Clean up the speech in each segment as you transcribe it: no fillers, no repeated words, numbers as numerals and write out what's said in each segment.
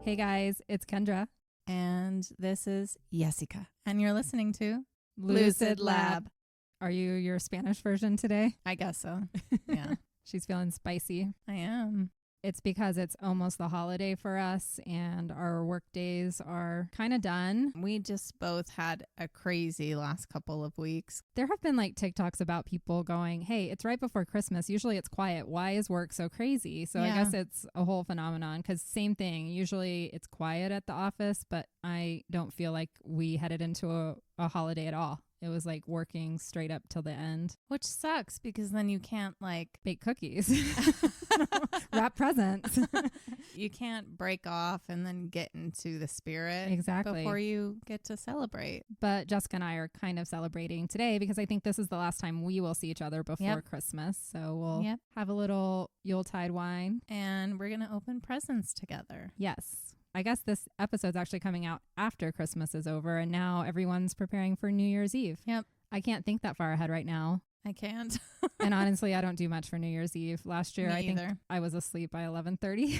Hey guys, it's Kendra. And this is Jessica. And you're listening to Lucid Lab. Are you your Spanish version today? I guess so. Yeah. She's feeling spicy. I am. It's because it's almost the holiday for us and our work days are kind of done. We just both had a crazy last couple of weeks. There have been like TikToks about people going, hey, it's right before Christmas. Usually it's quiet. Why is work so crazy? So I guess it's a whole phenomenon because same thing. Usually it's quiet at the office, but I don't feel like we headed into a holiday at all. It was like working straight up till the end. Which sucks because then you can't like bake cookies, wrap presents. You can't break off and then get into the spirit exactly before you get to celebrate. But Jessica and I are kind of celebrating today because I think this is the last time we will see each other before Christmas. So we'll have a little Yuletide wine. And we're going to open presents together. Yes. I guess this episode's actually coming out after Christmas is over, and now everyone's preparing for New Year's Eve. Yep. I can't think that far ahead right now. I can't. And honestly, I don't do much for New Year's Eve. Last year, I think I was asleep by 11:30.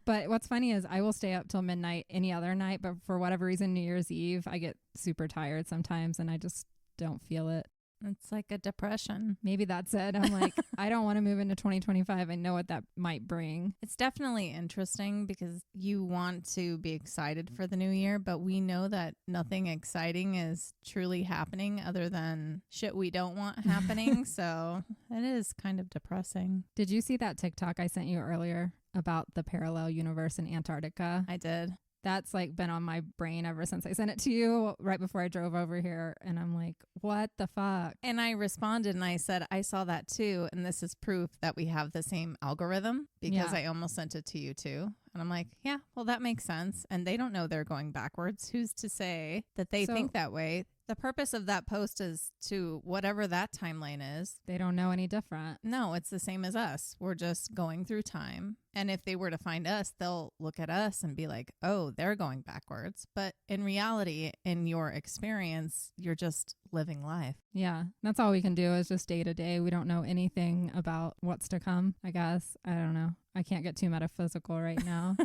But what's funny is I will stay up till midnight any other night, but for whatever reason, New Year's Eve, I get super tired sometimes, and I just don't feel it. It's like a depression. Maybe that's it. I'm like, I don't want to move into 2025. I know what that might bring. It's definitely interesting because you want to be excited for the new year, but we know that nothing exciting is truly happening other than shit we don't want happening. So it is kind of depressing. Did you see that TikTok I sent you earlier about the parallel universe in Antarctica? I did. That's like been on my brain ever since I sent it to you right before I drove over here. And I'm like, what the fuck? And I responded and I said, I saw that too. And this is proof that we have the same algorithm because I almost sent it to you too. And I'm like, yeah, well, that makes sense. And they don't know they're going backwards. Who's to say that they think that way? The purpose of that post is to whatever that timeline is. They don't know any different. No, it's the same as us. We're just going through time. And if they were to find us, they'll look at us and be like, oh, they're going backwards. But in reality, in your experience, you're just living life. Yeah, that's all we can do is just day to day. We don't know anything about what's to come, I guess. I don't know. I can't get too metaphysical right now.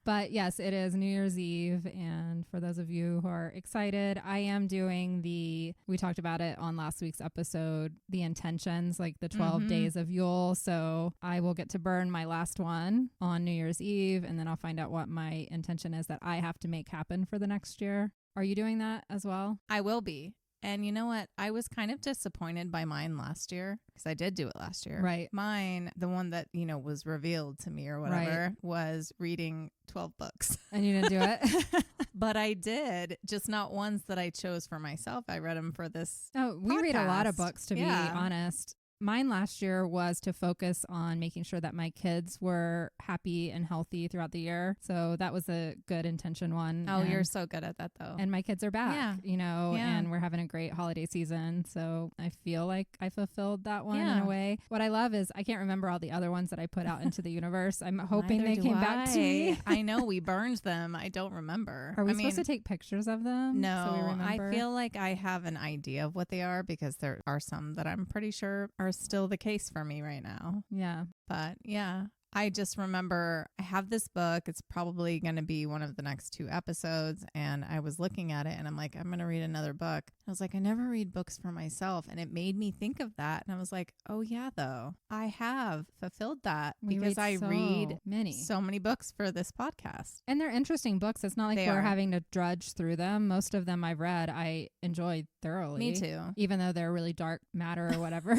But yes, it is New Year's Eve. And for those of you who are excited, I am doing we talked about it on last week's episode, the intentions, like the 12 days of Yule. So I will get to burn my last one on New Year's Eve. And then I'll find out what my intention is that I have to make happen for the next year. Are you doing that as well? I will be. And you know what? I was kind of disappointed by mine last year because I did do it last year. Right. Mine, the one that, was revealed to me or whatever, was reading 12 books. And you didn't do it? But I did, just not ones that I chose for myself. I read them for this we podcast. read a lot of books, to be honest. Mine last year was to focus on making sure that my kids were happy and healthy throughout the year. So that was a good intention one. Oh, you're so good at that, though. And my kids are back, and we're having a great holiday season. So I feel like I fulfilled that one in a way. What I love is I can't remember all the other ones that I put out into the universe. I'm hoping they came back to me. I know we burned them. I don't remember. Are we supposed to take pictures of them? No, so we remember? I feel like I have an idea of what they are because there are some that I'm pretty sure are still the case for me right now. Yeah. But yeah, I just remember I have this book. It's probably going to be one of the next 2 episodes. And I was looking at it and I'm like, I'm going to read another book. I was like, I never read books for myself. And it made me think of that. And I was like, oh yeah, though. I have fulfilled that because I read so many books for this podcast. And they're interesting books. It's not like we're having to drudge through them. Most of them I've read, I enjoyed thoroughly. Me too. Even though they're really dark matter or whatever.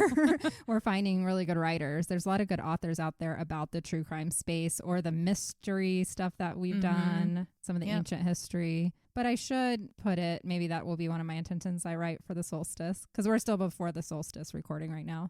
We're finding really good writers. There's a lot of good authors out there about the true crime space or the mystery stuff that we've done, some of the ancient history. But I should put it, maybe that will be one of my intentions I write for the solstice, because we're still before the solstice recording right now.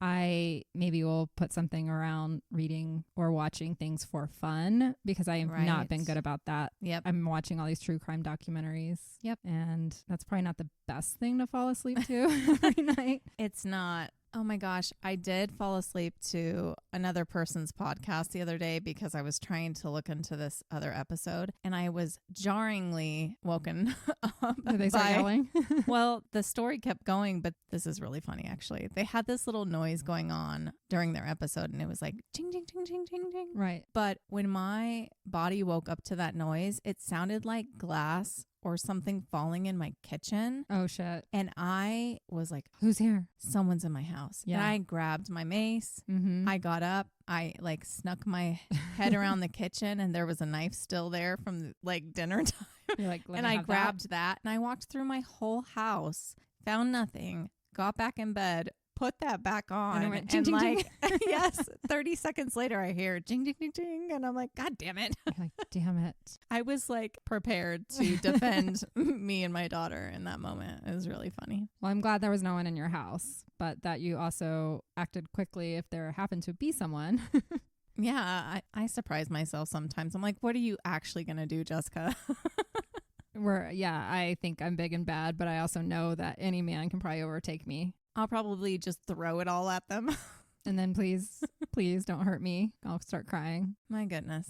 I maybe will put something around reading or watching things for fun, because I have not been good about that. I'm watching all these true crime documentaries. And that's probably not the best thing to fall asleep to every night. It's not. Oh my gosh. I did fall asleep to another person's podcast the other day because I was trying to look into this other episode and I was jarringly woken up. Did they start yelling? Well, the story kept going, but this is really funny actually. They had this little noise going on during their episode and it was like ching, ching, ching, ching, ching, ching. Right. But when my body woke up to that noise, it sounded like glass or something falling in my kitchen. Oh, shit. And I was like, who's here? Someone's in my house. Yeah. And I grabbed my mace. Mm-hmm. I got up. I like snuck my head around the kitchen and there was a knife still there from like dinner time. You're like, and I grabbed that and I walked through my whole house, found nothing, got back in bed, put that back on. And it went, ching, ching, like, yes, 30 seconds later, I hear jing, jing, jing, jing. And I'm like, God damn it. You're like, damn it. I was like prepared to defend me and my daughter in that moment. It was really funny. Well, I'm glad there was no one in your house, but that you also acted quickly if there happened to be someone. Yeah, I surprise myself sometimes. I'm like, what are you actually going to do, Jessica? I think I'm big and bad, but I also know that any man can probably overtake me. I'll probably just throw it all at them. And then please don't hurt me. I'll start crying. My goodness.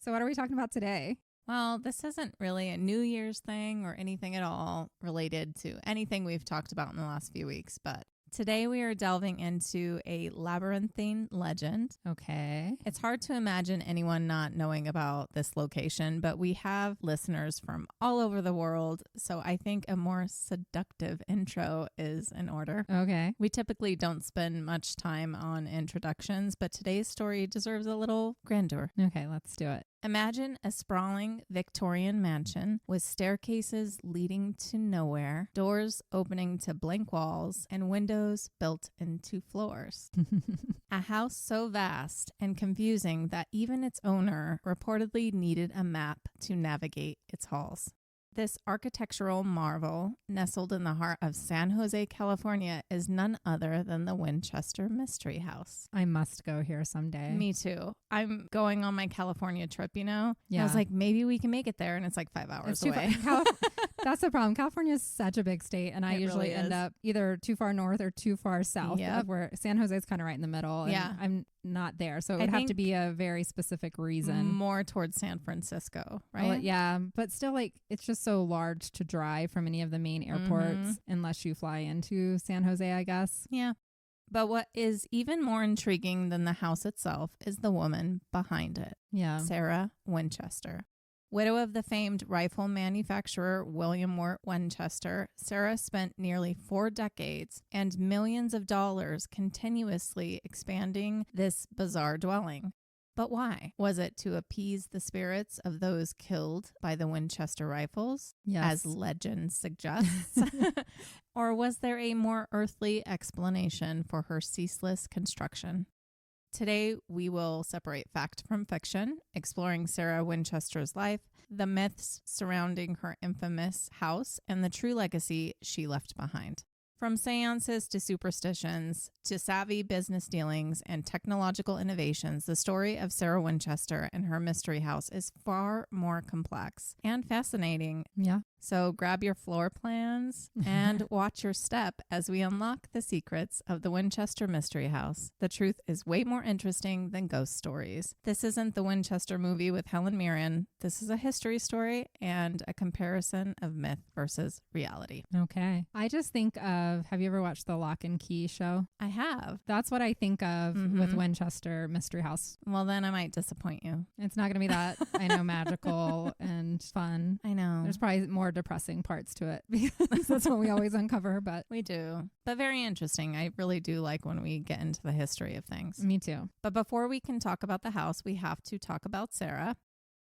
So what are we talking about today? Well, this isn't really a New Year's thing or anything at all related to anything we've talked about in the last few weeks, but today we are delving into a labyrinthine legend. Okay. It's hard to imagine anyone not knowing about this location, but we have listeners from all over the world, so I think a more seductive intro is in order. Okay. We typically don't spend much time on introductions, but today's story deserves a little grandeur. Okay, let's do it. Imagine a sprawling Victorian mansion with staircases leading to nowhere, doors opening to blank walls, and windows built into floors. A house so vast and confusing that even its owner reportedly needed a map to navigate its halls. This architectural marvel, nestled in the heart of San Jose, California, is none other than the Winchester Mystery House. I must go here someday. Me too. I'm going on my California trip, Yeah. I was like, maybe we can make it there. And it's like 5 hours away. That's the problem. California is such a big state, and I usually end up either too far north or too far south, where San Jose is kind of right in the middle. And I'm not there. So it would have to be a very specific reason. More towards San Francisco, right? Well, yeah. But still, like, it's just so large to drive from any of the main airports unless you fly into San Jose, I guess. Yeah. But what is even more intriguing than the house itself is the woman behind it. Yeah. Sarah Winchester. Widow of the famed rifle manufacturer William Wirt Winchester, Sarah spent nearly 4 decades and millions of dollars continuously expanding this bizarre dwelling. But why? Was it to appease the spirits of those killed by the Winchester rifles, as legend suggests? Or was there a more earthly explanation for her ceaseless construction? Today, we will separate fact from fiction, exploring Sarah Winchester's life, the myths surrounding her infamous house, and the true legacy she left behind. From seances to superstitions to savvy business dealings and technological innovations, the story of Sarah Winchester and her mystery house is far more complex and fascinating. Yeah. So grab your floor plans and watch your step as we unlock the secrets of the Winchester Mystery House. The truth is way more interesting than ghost stories. This isn't the Winchester movie with Helen Mirren. This is a history story and a comparison of myth versus reality. Okay. I just think of, have you ever watched the Lock and Key show? I have. That's what I think of with Winchester Mystery House. Well, then I might disappoint you. It's not going to be that, I know, magical and fun. I know. There's probably more depressing parts to it because that's what we always uncover, but we do. But very interesting. I really do like when we get into the history of things. Me too. But before we can talk about the house, we have to talk about Sarah.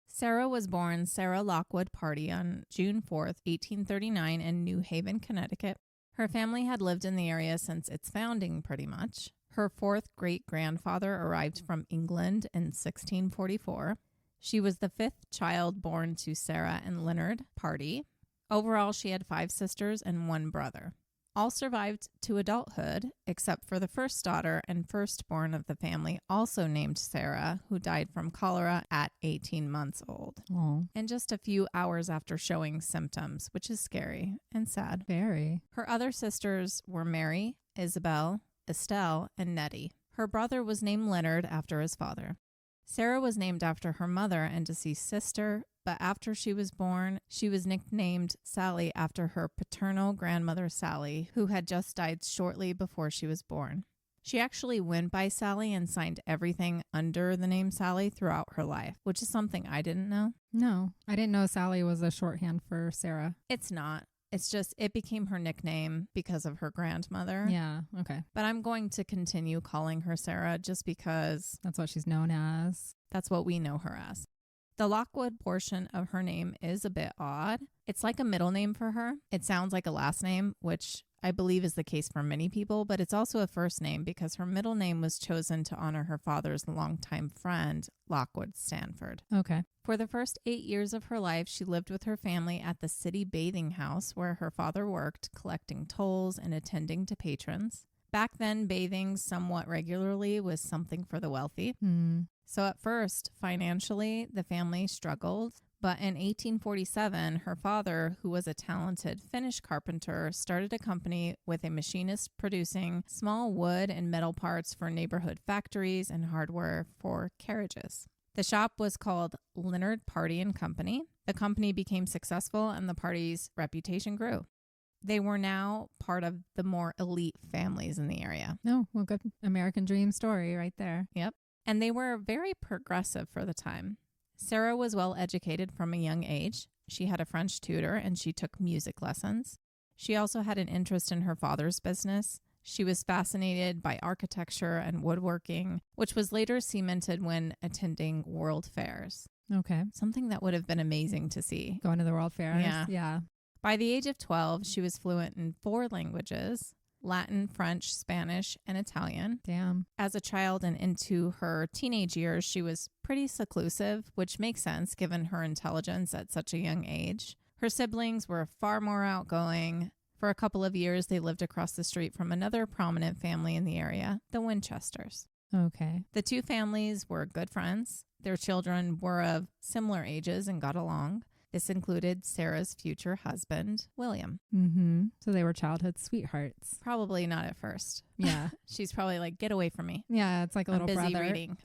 Sarah was born Sarah Lockwood Party on June 4th, 1839 in New Haven, Connecticut. Her family had lived in the area since its founding, pretty much. Her 4th great-grandfather arrived from England in 1644. She was the 5th child born to Sarah and Leonard Party. Overall, she had 5 sisters and 1 brother. All survived to adulthood, except for the first daughter and firstborn of the family, also named Sarah, who died from cholera at 18 months old. Oh. And just a few hours after showing symptoms, which is scary and sad. Very. Her other sisters were Mary, Isabel, Estelle, and Nettie. Her brother was named Leonard after his father. Sarah was named after her mother and deceased sister, but after she was born, she was nicknamed Sally after her paternal grandmother Sally, who had just died shortly before she was born. She actually went by Sally and signed everything under the name Sally throughout her life, which is something I didn't know. No, I didn't know Sally was a shorthand for Sarah. It's not. It's just, it became her nickname because of her grandmother. Yeah, okay. But I'm going to continue calling her Sarah just because That's what she's known as. that's what we know her as. The Lockwood portion of her name is a bit odd. It's like a middle name for her. It sounds like a last name, which I believe is the case for many people, but it's also a first name because her middle name was chosen to honor her father's longtime friend, Lockwood Stanford. Okay. For the first 8 years of her life, she lived with her family at the city bathing house where her father worked, collecting tolls and attending to patrons. Back then, bathing somewhat regularly was something for the wealthy. So at first, financially, the family struggled. But in 1847, her father, who was a talented Finnish carpenter, started a company with a machinist producing small wood and metal parts for neighborhood factories and hardware for carriages. The shop was called Leonard Party and Company. The company became successful and the party's reputation grew. They were now part of the more elite families in the area. Oh, well, good American dream story right there. Yep. And they were very progressive for the time. Sarah was well educated from a young age. She had a French tutor and she took music lessons. She also had an interest in her father's business. She was fascinated by architecture and woodworking, which was later cemented when attending world fairs. Okay. Something that would have been amazing to see. Going to the world fairs. Yeah. By the age of 12, she was fluent in 4 languages: Latin, French, Spanish, and Italian. Damn. As a child and into her teenage years, she was pretty seclusive, which makes sense given her intelligence at such a young age. Her siblings were far more outgoing. For a couple of years, they lived across the street from another prominent family in the area, the Winchesters. Okay. The two families were good friends. Their children were of similar ages and got along. This included Sarah's future husband, William. So they were childhood sweethearts. Probably not at first. Yeah. She's probably like, get away from me. Yeah, it's like a little I'm busy brother. reading.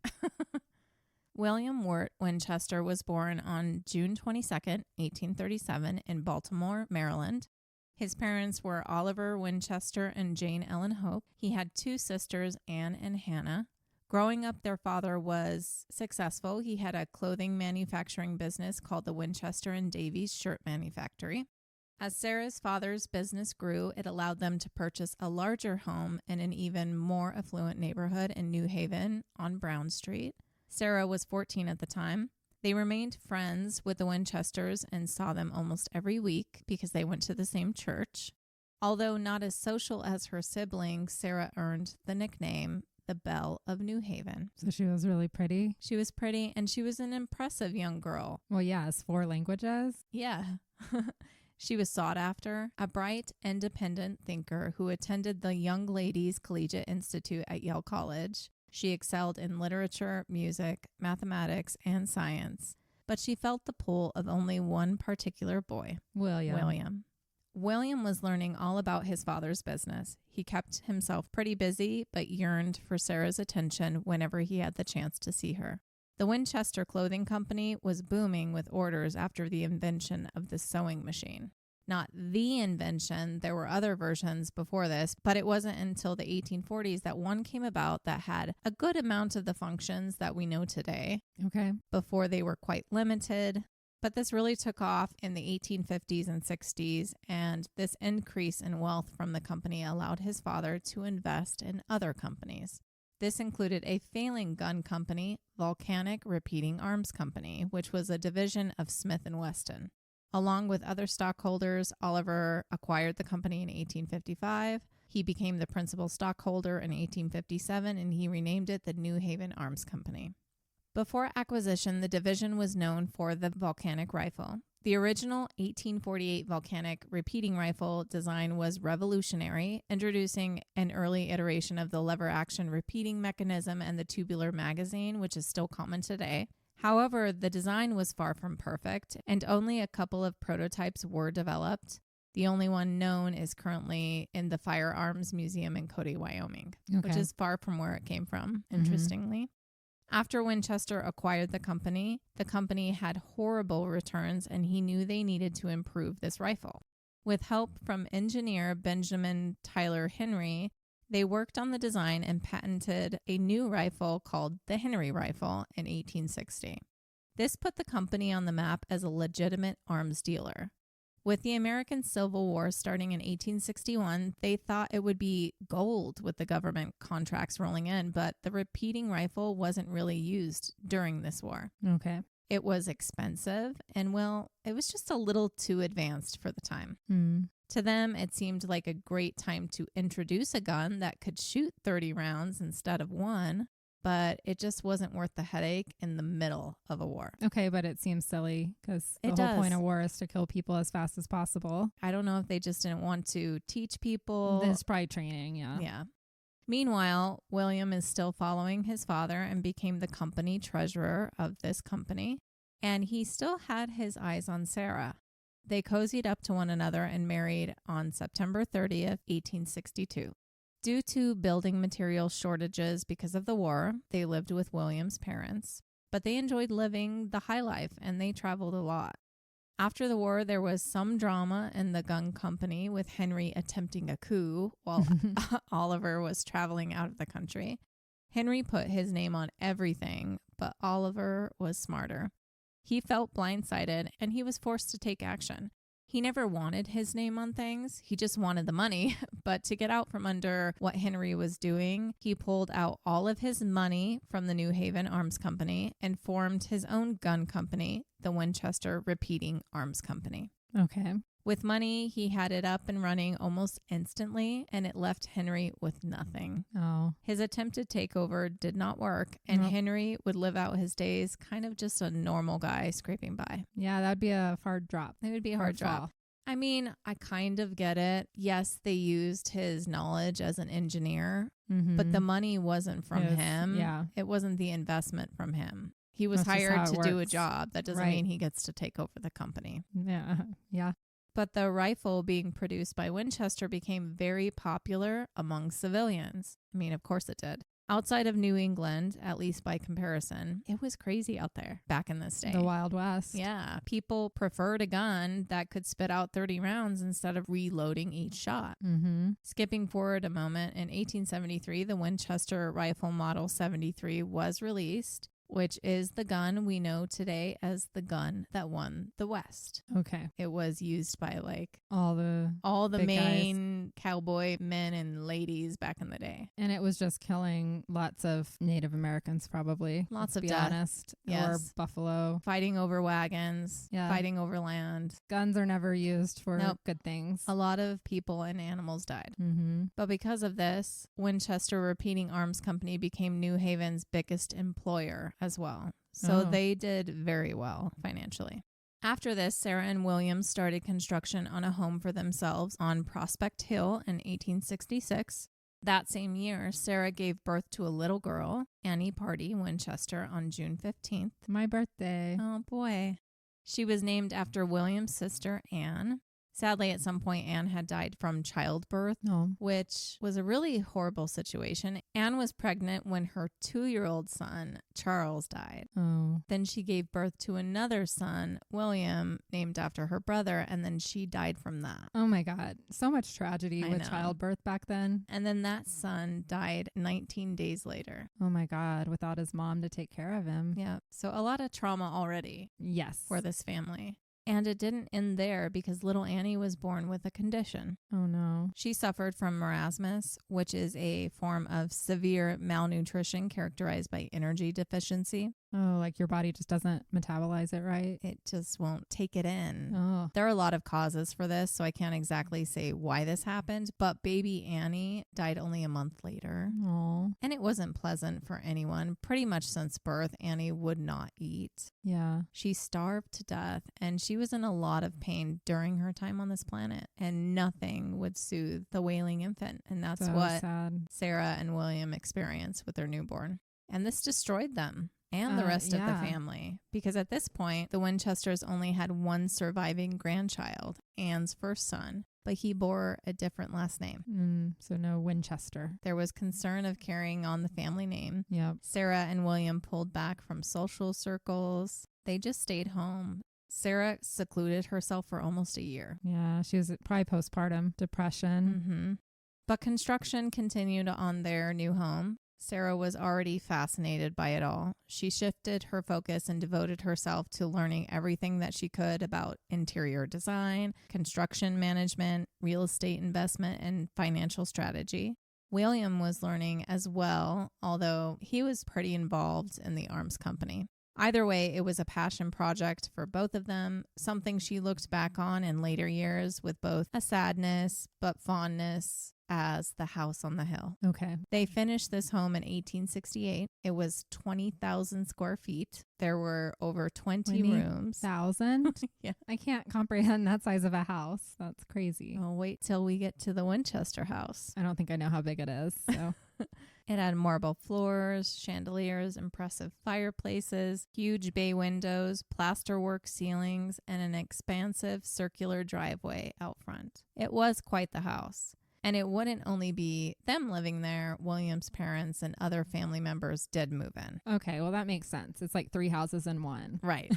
William Wirt Winchester was born on June 22nd, 1837 in Baltimore, Maryland. His parents were Oliver Winchester and Jane Ellen Hope. He had 2 sisters, Anne and Hannah. Growing up, their father was successful. He had a clothing manufacturing business called the Winchester and Davies Shirt Manufactory. As Sarah's father's business grew, it allowed them to purchase a larger home in an even more affluent neighborhood in New Haven on Brown Street. Sarah was 14 at the time. They remained friends with the Winchesters and saw them almost every week because they went to the same church. Although not as social as her siblings, Sarah earned the nickname the Belle of New Haven. So she was really pretty. She was pretty and she was an impressive young girl. Well, yes, 4 languages. Yeah. She was sought after, a bright, independent thinker who attended the Young Ladies Collegiate Institute at Yale College. She excelled in literature, music, mathematics, and science, but she felt the pull of only one particular boy, William. William was learning all about his father's business. He kept himself pretty busy, but yearned for Sarah's attention whenever he had the chance to see her. The Winchester Clothing Company was booming with orders after the invention of the sewing machine. Not the invention, there were other versions before this, but it wasn't until the 1840s that one came about that had a good amount of the functions that we know today. Okay. Before they were quite limited. But this really took off in the 1850s and 60s, and this increase in wealth from the company allowed his father to invest in other companies. This included a failing gun company, Volcanic Repeating Arms Company, which was a division of Smith & Wesson. Along with other stockholders, Oliver acquired the company in 1855. He became the principal stockholder in 1857, and he renamed it the New Haven Arms Company. Before acquisition, the division was known for the volcanic rifle. The original 1848 volcanic repeating rifle design was revolutionary, introducing an early iteration of the lever-action repeating mechanism and the tubular magazine, which is still common today. However, the design was far from perfect, and only a couple of prototypes were developed. The only one known is currently in the Firearms Museum in Cody, Wyoming, which is far from where it came from, interestingly. After Winchester acquired the company had horrible returns, and he knew they needed to improve this rifle. With help from engineer Benjamin Tyler Henry, they worked on the design and patented a new rifle called the Henry rifle in 1860. This put the company on the map as a legitimate arms dealer. With the American Civil War starting in 1861, they thought it would be gold with the government contracts rolling in, but the repeating rifle wasn't really used during this war. Okay. It was expensive and, well, it was just a little too advanced for the time. To them, it seemed like a great time to introduce a gun that could shoot 30 rounds instead of one, but it just wasn't worth the headache in the middle of a war. Okay, but it seems silly because the whole point of war is to kill people as fast as possible. I don't know if they just didn't want to teach people. It's probably training, yeah. Yeah. Meanwhile, William is still following his father and became the company treasurer of this company, and he still had his eyes on Sarah. They cozied up to one another and married on September 30th, 1862. Due to building material shortages because of the war, they lived with William's parents, but they enjoyed living the high life and they traveled a lot. After the war, there was some drama in the gun company with Henry attempting a coup while Oliver was traveling out of the country. Henry put his name on everything, but Oliver was smarter. He felt blindsided and he was forced to take action. He never wanted his name on things. He just wanted the money. But to get out from under what Henry was doing, he pulled out all of his money from the New Haven Arms Company and formed his own gun company, the Winchester Repeating Arms Company. Okay. With money, he had it up and running almost instantly, and it left Henry with nothing. Oh. His attempted takeover did not work, and Henry would live out his days kind of just a normal guy scraping by. Yeah, that'd be a hard drop. It would be a hard drop. I mean, I kind of get it. Yes, they used his knowledge as an engineer, but the money wasn't from him. Yeah. It wasn't the investment from him. He was hired to do a job. That doesn't mean he gets to take over the company. Yeah. Yeah. But the rifle being produced by Winchester became very popular among civilians. I mean, of course it did. Outside of New England, at least by comparison, it was crazy out there back in this day. The Wild West. Yeah. People preferred a gun that could spit out 30 rounds instead of reloading each shot. Skipping forward a moment, in 1873, the Winchester Rifle Model 73 was released, which is the gun we know today as the gun that won the West. Okay. It was used by like all the main cowboy men and ladies back in the day. And it was just killing lots of Native Americans, probably. Lots of death. death. Be honest. Yes. Or buffalo. Fighting over wagons. Yeah. Fighting over land. Guns are never used for good things. A lot of people and animals died. But because of this, Winchester Repeating Arms Company became New Haven's biggest employer as well. So they did very well financially. After this, Sarah and William started construction on a home for themselves on Prospect Hill in 1866. That same year, Sarah gave birth to a little girl, Annie Pardee Winchester, on June 15th. My birthday. Oh, boy. She was named after William's sister, Anne. Sadly, at some point, Anne had died from childbirth, which was a really horrible situation. Anne was pregnant when her 2-year-old son, Charles, died. Then she gave birth to another son, William, named after her brother, and then she died from that. Oh my God. So much tragedy with childbirth back then. And then that son died 19 days later. Oh my God. Without his mom to take care of him. Yeah. So a lot of trauma already. Yes. For this family. And it didn't end there because little Annie was born with a condition. Oh, no. She suffered from marasmus, which is a form of severe malnutrition characterized by energy deficiency. Oh, like your body just doesn't metabolize it right? It just won't take it in. Oh. There are a lot of causes for this, so I can't exactly say why this happened, but baby Annie died only a month later. Oh. And it wasn't pleasant for anyone. Pretty much since birth, Annie would not eat. Yeah. She starved to death, and she was in a lot of pain during her time on this planet, and nothing would soothe the wailing infant. And that's so what sad. Sarah and William experienced with their newborn. And this destroyed them and the rest of the family, because at this point, the Winchesters only had one surviving grandchild, Anne's first son, but he bore a different last name. So no Winchester. There was concern of carrying on the family name. Yep. Sarah and William pulled back from social circles. They just stayed home. Sarah secluded herself for almost a year. Yeah, she was probably postpartum depression. But construction continued on their new home. Sarah was already fascinated by it all. She shifted her focus and devoted herself to learning everything that she could about interior design, construction management, real estate investment, and financial strategy. William was learning as well, although he was pretty involved in the arms company. Either way, it was a passion project for both of them, something she looked back on in later years with both a sadness but fondness as the house on the hill. Okay. They finished this home in 1868. It was 20,000 square feet. There were over 20 rooms. 1,000? Yeah. I can't comprehend that size of a house. That's crazy. Well, wait till we get to the Winchester house. I don't think I know how big it is. So. It had marble floors, chandeliers, impressive fireplaces, huge bay windows, plasterwork ceilings, and an expansive circular driveway out front. It was quite the house. And it wouldn't only be them living there. William's parents and other family members did move in. Okay, well, that makes sense. It's like 3 houses in one. Right.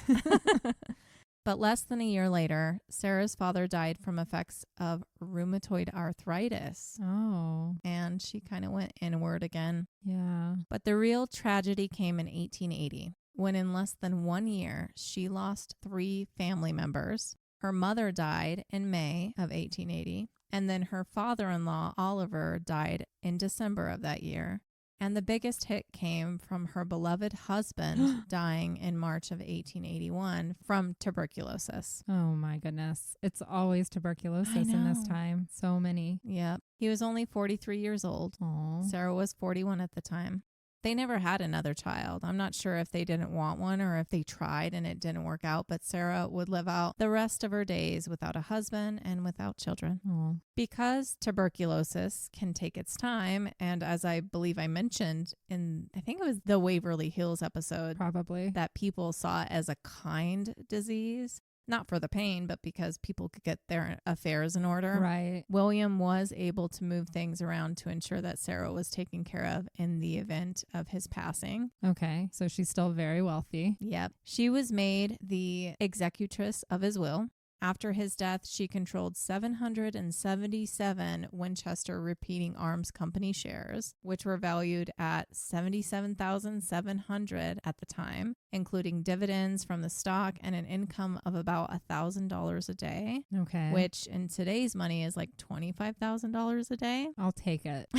But less than a year later, Sarah's father died from effects of rheumatoid arthritis. Oh. And she kind of went inward again. Yeah. But the real tragedy came in 1880, when in less than 1 year, she lost 3 family members. Her mother died in May of 1880, and then her father-in-law, Oliver, died in December of that year. And the biggest hit came from her beloved husband dying in March of 1881 from tuberculosis. Oh my goodness. It's always tuberculosis in this time. So many. Yep. He was only 43 years old. Aww. Sarah was 41 at the time. They never had another child. I'm not sure if they didn't want one or if they tried and it didn't work out, but Sarah would live out the rest of her days without a husband and without children. Aww. Because tuberculosis can take its time, and as I believe I mentioned in, I think it was the Waverly Hills episode, Probably. that people saw it as a kind disease. Not for the pain, but because people could get their affairs in order. Right. William was able to move things around to ensure that Sarah was taken care of in the event of his passing. Okay. So she's still very wealthy. Yep. She was made the executress of his will. After his death, she controlled 777 Winchester Repeating Arms Company shares, which were valued at $77,700 at the time, including dividends from the stock and an income of about $1,000 a day. Okay. Which in today's money is like $25,000 a day. I'll take it.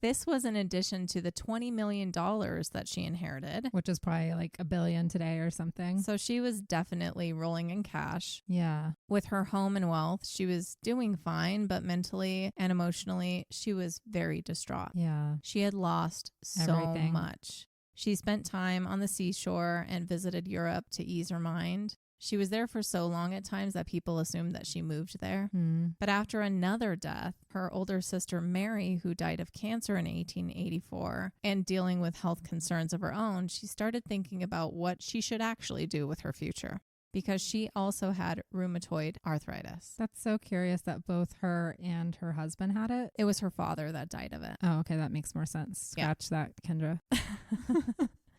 This was in addition to the $20 million that she inherited. Which is probably like $1 billion today or something. So she was definitely rolling in cash. Yeah. With her home and wealth, she was doing fine, but mentally and emotionally, she was very distraught. Yeah. She had lost so Everything. much. She spent time on the seashore and visited Europe to ease her mind. She was there for so long at times that people assumed that she moved there. But after another death, her older sister Mary, who died of cancer in 1884, and dealing with health concerns of her own, she started thinking about what she should actually do with her future, because she also had rheumatoid arthritis. That's so curious that both her and her husband had it. It was her father that died of it. Oh, okay. That makes more sense. Scratch that, Kendra.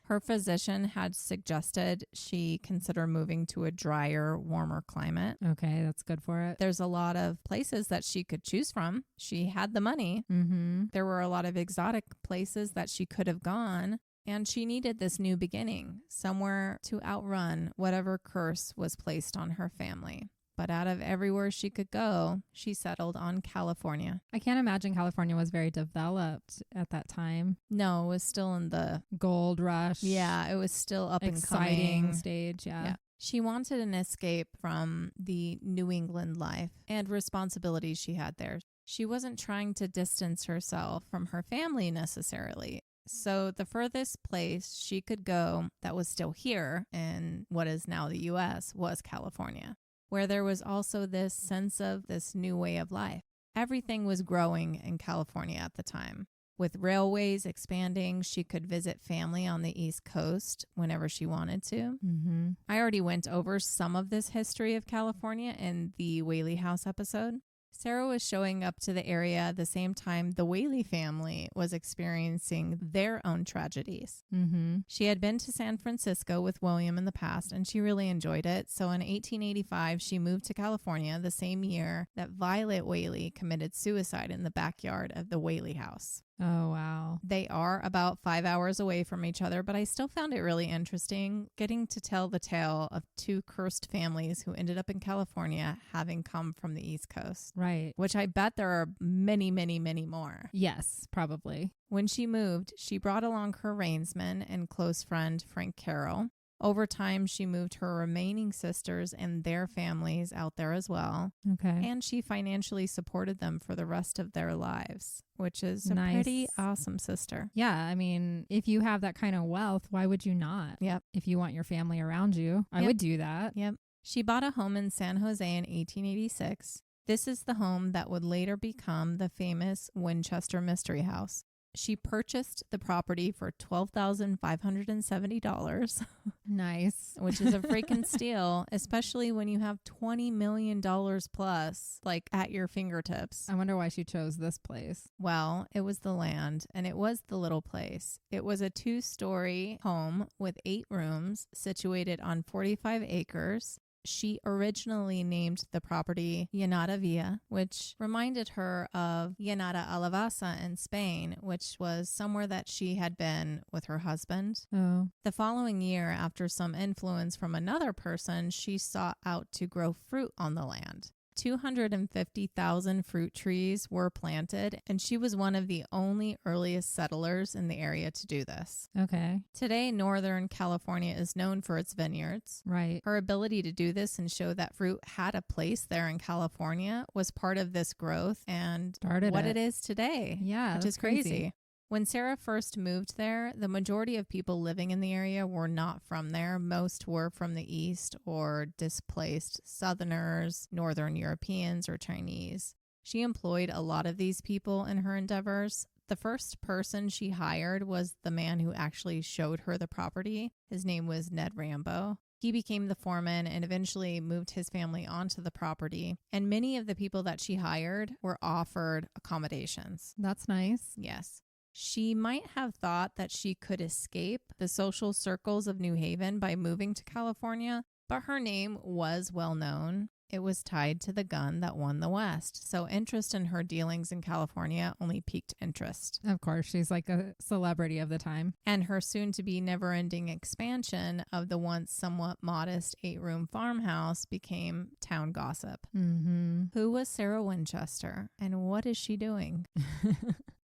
Her physician had suggested she consider moving to a drier, warmer climate. Okay, that's good for it. There's a lot of places that she could choose from. She had the money. There were a lot of exotic places that she could have gone. And she needed this new beginning, somewhere to outrun whatever curse was placed on her family. But out of everywhere she could go, she settled on California. I can't imagine California was very developed at that time. No, it was still in the gold rush. Yeah, it was still up and exciting coming stage. Yeah. She wanted an escape from the New England life and responsibilities she had there. She wasn't trying to distance herself from her family necessarily. So the furthest place she could go that was still here in what is now the U.S. was California, where there was also this sense of this new way of life. Everything was growing in California at the time. With railways expanding, she could visit family on the East Coast whenever she wanted to. Mm-hmm. I already went over some of this history of California in the Whaley House episode. Sarah was showing up to the area the same time the Whaley family was experiencing their own tragedies. Mm-hmm. She had been to San Francisco with William in the past, and she really enjoyed it. So in 1885, she moved to California the same year that Violet Whaley committed suicide in the backyard of the Whaley house. Oh, wow. They are about 5 hours away from each other, but I still found it really interesting getting to tell the tale of two cursed families who ended up in California having come from the East Coast. Right. Which I bet there are many, many, many more. Yes, probably. When she moved, she brought along her reinsman and close friend, Frank Carroll. Over time, she moved her remaining sisters and their families out there as well. Okay. And she financially supported them for the rest of their lives, which is a Nice. pretty awesome sister. Yeah, I mean, if you have that kind of wealth, why would you not? Yep. If you want your family around you, I Yep. would do that. Yep. She bought a home in San Jose in 1886. This is the home that would later become the famous Winchester Mystery House. She purchased the property for $12,570, Nice. which is a freaking steal, especially when you have $20 million plus, like, at your fingertips. I wonder why she chose this place. Well, it was the land, and it was the little place. It was a 2-story home with 8 rooms situated on 45 acres. She originally named the property Llanada Villa, which reminded her of Llanada Alavasa in Spain, which was somewhere that she had been with her husband. Oh, The following year, after some influence from another person, she sought out to grow fruit on the land. 250,000 fruit trees were planted, and she was one of the only earliest settlers in the area to do this. okay. Today, Northern California is known for its vineyards. Right. Her ability to do this and show that fruit had a place there in California was part of this growth and Started what it. it is today, Yeah, which that's is crazy. When Sarah first moved there, the majority of people living in the area were not from there. Most were from the East or displaced Southerners, Northern Europeans, or Chinese. She employed a lot of these people in her endeavors. The first person she hired was the man who actually showed her the property. His name was Ned Rambo. He became the foreman and eventually moved his family onto the property. And many of the people that she hired were offered accommodations. That's nice. Yes. She might have thought that she could escape the social circles of New Haven by moving to California, but her name was well known. It was tied to the gun that won the West, so interest in her dealings in California only piqued interest. Of course, she's like a celebrity of the time. And her soon-to-be never-ending expansion of the once somewhat modest 8-room farmhouse became town gossip. Mm-hmm. Who was Sarah Winchester, and what is she doing?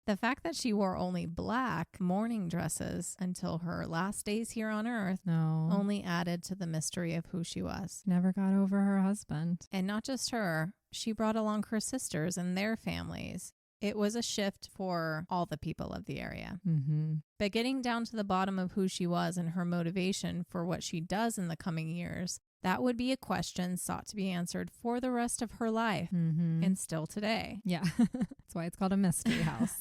The fact that she wore only black mourning dresses until her last days here on Earth No. only added to the mystery of who she was. Never got over her husband. And not just her, she brought along her sisters and their families. It was a shift for all the people of the area. Mm-hmm. But getting down to the bottom of who she was and her motivation for what she does in the coming years, that would be a question sought to be answered for the rest of her life, Mm-hmm. and still today. Yeah. That's why it's called a mystery house.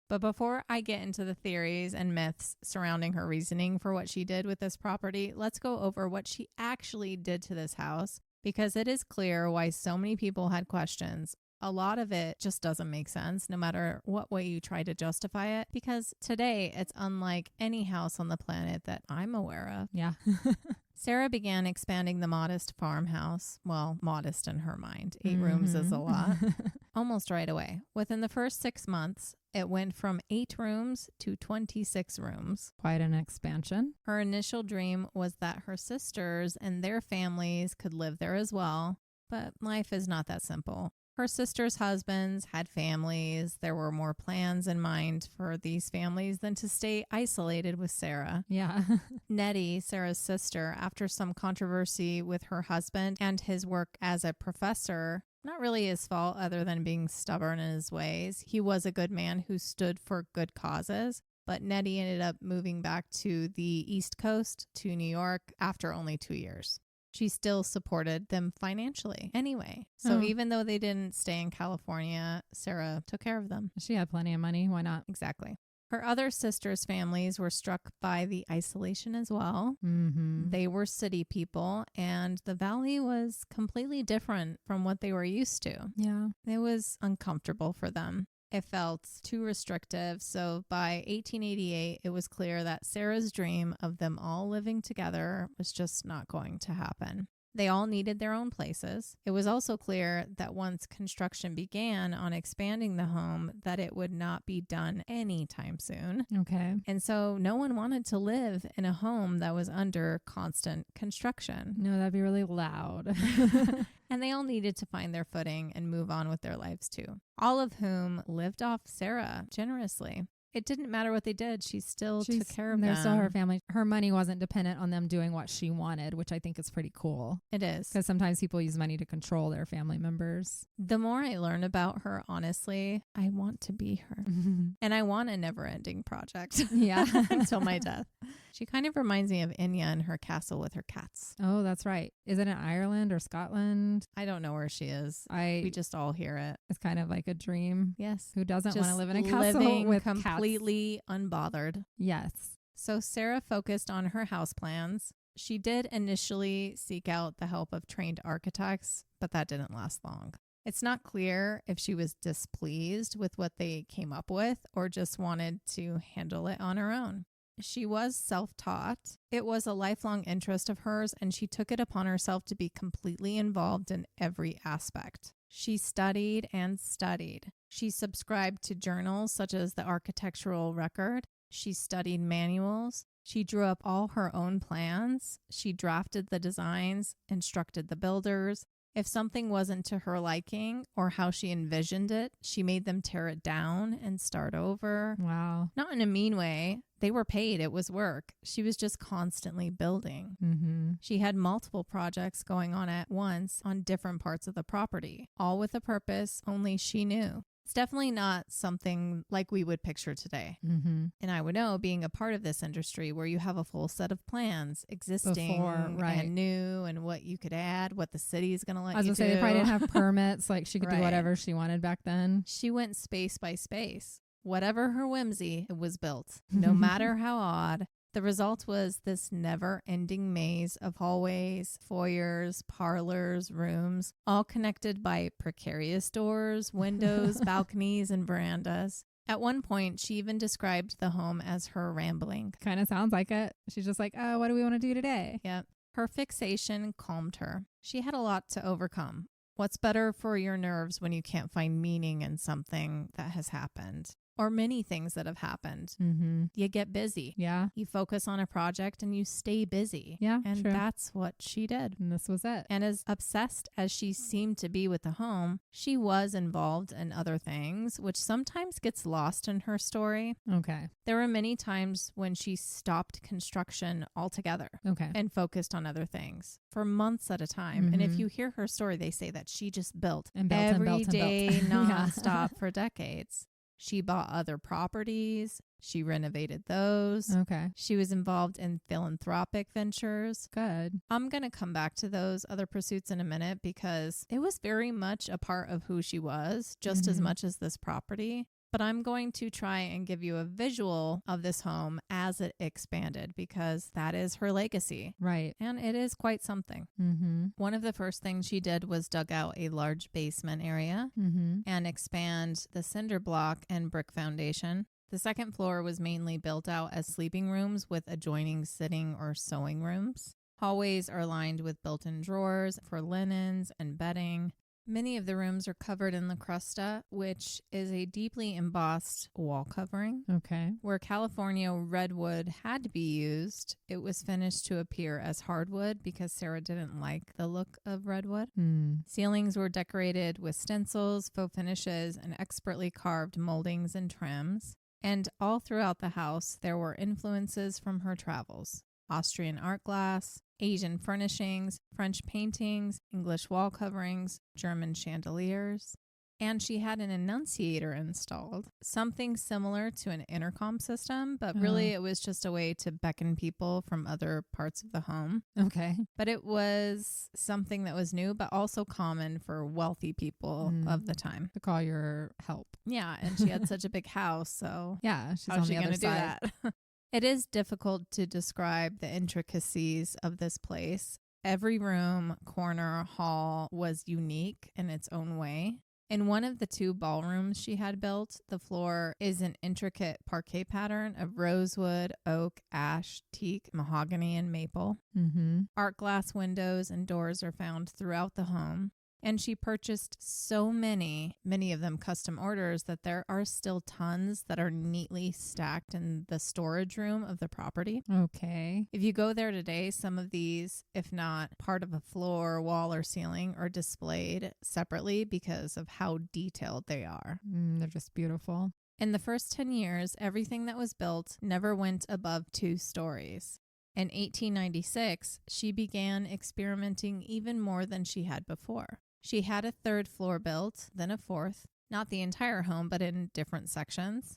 But before I get into the theories and myths surrounding her reasoning for what she did with this property, let's go over what she actually did to this house, because it is clear why so many people had questions. A lot of it just doesn't make sense, no matter what way you try to justify it, because today it's unlike any house on the planet that I'm aware of. Yeah. Sarah began expanding the modest farmhouse. Well, modest in her mind. 8 rooms is a lot. Almost right away. Within the first 6 months, it went from 8 rooms to 26 rooms. Quite an expansion. Her initial dream was that her sisters and their families could live there as well, but life is not that simple. Her sisters' husbands had families. There were more plans in mind for these families than to stay isolated with Sarah. Yeah. Nettie, Sarah's sister, after some controversy with her husband and his work as a professor, not really his fault other than being stubborn in his ways. He was a good man who stood for good causes, but Nettie ended up moving back to the East Coast, to New York, after only 2 years. She still supported them financially anyway. So even though they didn't stay in California, Sarah took care of them. She had plenty of money. Why not? Exactly. Her other sisters' families were struck by the isolation as well. Mm-hmm. They were city people, and the valley was completely different from what they were used to. Yeah. It was uncomfortable for them. It felt too restrictive. So by 1888, it was clear that Sarah's dream of them all living together was just not going to happen. They all needed their own places. It was also clear that once construction began on expanding the home, that it would not be done anytime soon. Okay. And so no one wanted to live in a home that was under constant construction. No, that'd be really loud. And they all needed to find their footing and move on with their lives too. All of whom lived off Sarah generously. It didn't matter what they did. She still took care of them. They're still her family. Her money wasn't dependent on them doing what she wanted, which I think is pretty cool. It is. Because sometimes people use money to control their family members. The more I learn about her, honestly, I want to be her. And I want a never-ending project. Yeah. Until my death. She kind of reminds me of Inya and her castle with her cats. Oh, that's right. Is it in Ireland or Scotland? I don't know where she is. We just all hear it. It's kind of like a dream. Yes. Who doesn't want to Just live in a castle with completely unbothered. Yes. So Sarah focused on her house plans. She did initially seek out the help of trained architects, but that didn't last long. It's not clear if she was displeased with what they came up with or just wanted to handle it on her own. She was self-taught. It was a lifelong interest of hers, and she took it upon herself to be completely involved in every aspect. She studied and studied. She subscribed to journals such as the Architectural Record. She studied manuals. She drew up all her own plans. She drafted the designs, instructed the builders. If something wasn't to her liking or how she envisioned it, she made them tear it down and start over. Wow. Not in a mean way. They were paid. It was work. She was just constantly building. Mm-hmm. She had multiple projects going on at once on different parts of the property, all with a purpose only she knew. It's definitely not something like we would picture today. Mm-hmm. And I would know, being a part of this industry where you have a full set of plans existing and new, and what you could add, what the city is going to let you do. I was going to say, they probably didn't have permits. Like, she could do whatever she wanted back then. She went space by space. Whatever her whimsy, it was built, no matter how odd. The result was this never-ending maze of hallways, foyers, parlors, rooms, all connected by precarious doors, windows, balconies, and verandas. At one point, she even described the home as her rambling. Kind of sounds like it. She's just like, oh, what do we want to do today? Yep. Her fixation calmed her. She had a lot to overcome. What's better for your nerves when you can't find meaning in something that has happened? Or many things that have happened. Mm-hmm. You get busy. Yeah. You focus on a project and you stay busy. Yeah, and true. That's what she did. And this was it. And as obsessed as she seemed to be with the home, she was involved in other things, which sometimes gets lost in her story. Okay. There were many times when she stopped construction altogether. Okay. And focused on other things for months at a time. Mm-hmm. And if you hear her story, they say that she just built and built every and built day and built. nonstop for decades. She bought other properties. She renovated those. Okay. She was involved in philanthropic ventures. Good. I'm going to come back to those other pursuits in a minute because it was very much a part of who she was, just as much as this property. But I'm going to try and give you a visual of this home as it expanded because that is her legacy. Right. And it is quite something. Mm-hmm. One of the first things she did was dug out a large basement area and expand the cinder block and brick foundation. The second floor was mainly built out as sleeping rooms with adjoining sitting or sewing rooms. Hallways are lined with built-in drawers for linens and bedding. Many of the rooms are covered in lacrusta, which is a deeply embossed wall covering. Okay. Where California redwood had to be used, it was finished to appear as hardwood because Sarah didn't like the look of redwood. Ceilings were decorated with stencils, faux finishes, and expertly carved moldings and trims. And all throughout the house, there were influences from her travels. Austrian art glass, Asian furnishings, French paintings, English wall coverings, German chandeliers. And she had an annunciator installed, something similar to an intercom system, but really it was just a way to beckon people from other parts of the home. Okay. But it was something that was new, but also common for wealthy people of the time. To call your help. Yeah, and she had such a big house, so Yeah, she's how's on she the other going to do side. that? It is difficult to describe the intricacies of this place. Every room, corner, hall was unique in its own way. In one of the 2 ballrooms she had built, the floor is an intricate parquet pattern of rosewood, oak, ash, teak, mahogany, and maple. Art glass windows and doors are found throughout the home. And she purchased so many of them custom orders, that there are still tons that are neatly stacked in the storage room of the property. Okay. If you go there today, some of these, if not part of a floor, wall, or ceiling, are displayed separately because of how detailed they are. They're just beautiful. In the first 10 years, everything that was built never went above 2 stories. In 1896, she began experimenting even more than she had before. She had a 3rd floor built, then a 4th, not the entire home, but in different sections.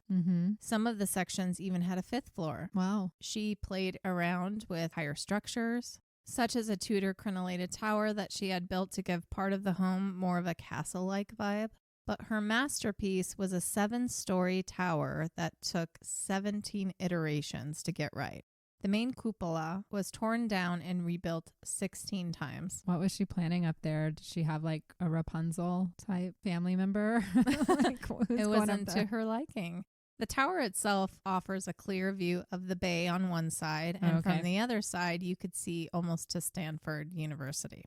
Some of the sections even had a 5th floor. Wow. She played around with higher structures, such as a Tudor crenellated tower that she had built to give part of the home more of a castle-like vibe. But her masterpiece was a 7-story tower that took 17 iterations to get right. The main cupola was torn down and rebuilt 16 times. What was she planning up there? Did she have like a Rapunzel type family member? It wasn't to her liking. The tower itself offers a clear view of the bay on one side, and from the other side, you could see almost to Stanford University.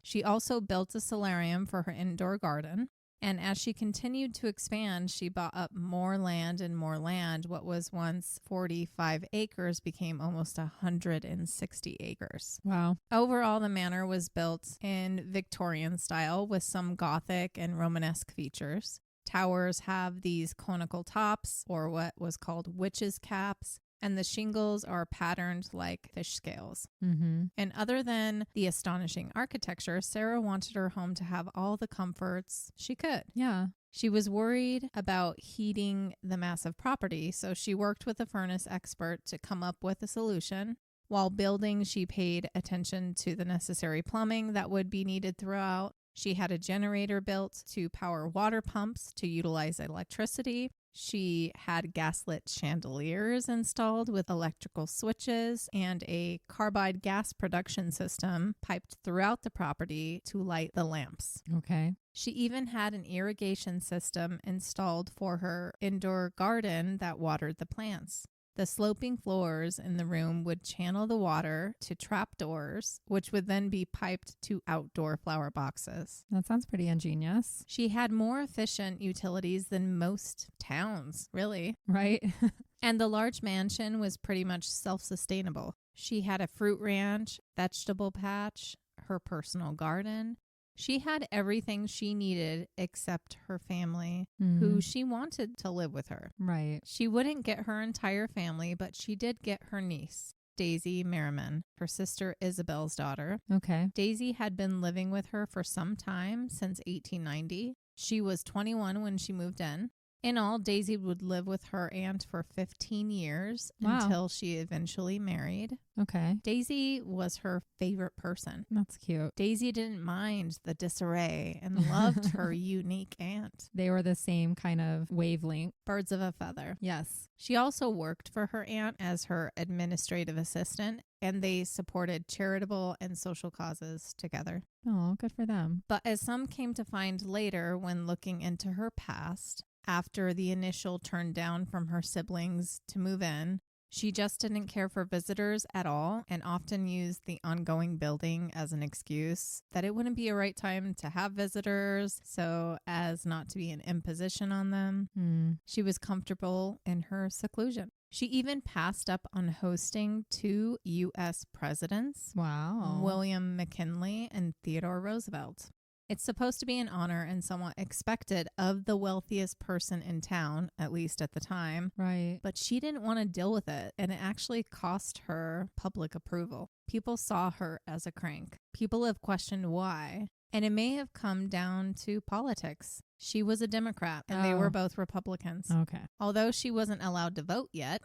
She also built a solarium for her indoor garden. And as she continued to expand, she bought up more land and more land. What was once 45 acres became almost 160 acres. Wow. Overall, the manor was built in Victorian style with some Gothic and Romanesque features. Towers have these conical tops, or what was called witches' caps, and the shingles are patterned like fish scales. And other than the astonishing architecture, Sarah wanted her home to have all the comforts she could. Yeah. She was worried about heating the massive property, so she worked with a furnace expert to come up with a solution. While building, she paid attention to the necessary plumbing that would be needed throughout. She had a generator built to power water pumps to utilize electricity. She had gaslit chandeliers installed with electrical switches and a carbide gas production system piped throughout the property to light the lamps. Okay. She even had an irrigation system installed for her indoor garden that watered the plants. The sloping floors in the room would channel the water to trapdoors, which would then be piped to outdoor flower boxes. That sounds pretty ingenious. She had more efficient utilities than most towns, really. Right? And the large mansion was pretty much self-sustainable. She had a fruit ranch, vegetable patch, her personal garden. She had everything she needed except her family, who she wanted to live with her. Right. She wouldn't get her entire family, but she did get her niece, Daisy Merriman, her sister Isabel's daughter. Okay. Daisy had been living with her for some time, since 1890. She was 21 when she moved in. In all, Daisy would live with her aunt for 15 years until she eventually married. Okay. Daisy was her favorite person. That's cute. Daisy didn't mind the disarray and loved her unique aunt. They were the same kind of wavelength. Birds of a feather. Yes. She also worked for her aunt as her administrative assistant, and they supported charitable and social causes together. Oh, good for them. But as some came to find later when looking into her past, after the initial turn down from her siblings to move in, she just didn't care for visitors at all and often used the ongoing building as an excuse that it wouldn't be a right time to have visitors, so as not to be an imposition on them. She was comfortable in her seclusion. She even passed up on hosting 2 U.S. presidents, Wow. William McKinley and Theodore Roosevelt. It's supposed to be an honor and somewhat expected of the wealthiest person in town, at least at the time. Right. But she didn't want to deal with it, and it actually cost her public approval. People saw her as a crank. People have questioned why, and it may have come down to politics. She was a Democrat, and they were both Republicans. Okay. Although she wasn't allowed to vote yet.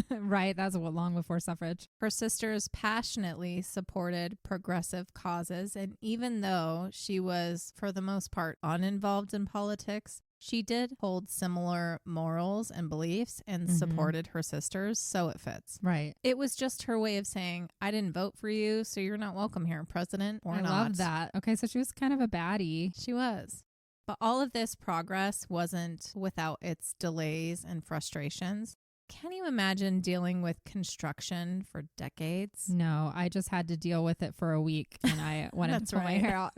Right. That's long before suffrage. Her sisters passionately supported progressive causes, and even though she was, for the most part, uninvolved in politics, she did hold similar morals and beliefs and supported her sisters, so it fits. Right. It was just her way of saying, I didn't vote for you, so you're not welcome here, president or not. I love that. Okay, so she was kind of a baddie. She was. But all of this progress wasn't without its delays and frustrations. Can you imagine dealing with construction for decades? No, I just had to deal with it for a week, and I wanted to pull my hair out.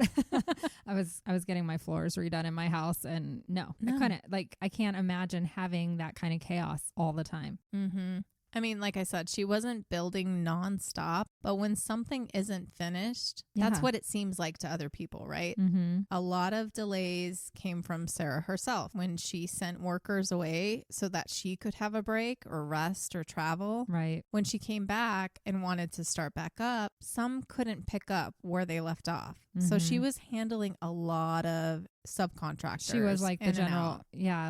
I was getting my floors redone in my house, and no. I couldn't. I can't imagine having that kind of chaos all the time. Mm-hmm. I mean, like I said, she wasn't building nonstop, but when something isn't finished, that's what it seems like to other people, right? Mm-hmm. A lot of delays came from Sarah herself when she sent workers away so that she could have a break or rest or travel. Right. When she came back and wanted to start back up, some couldn't pick up where they left off. Mm-hmm. So she was handling a lot of subcontractors. She was like the general,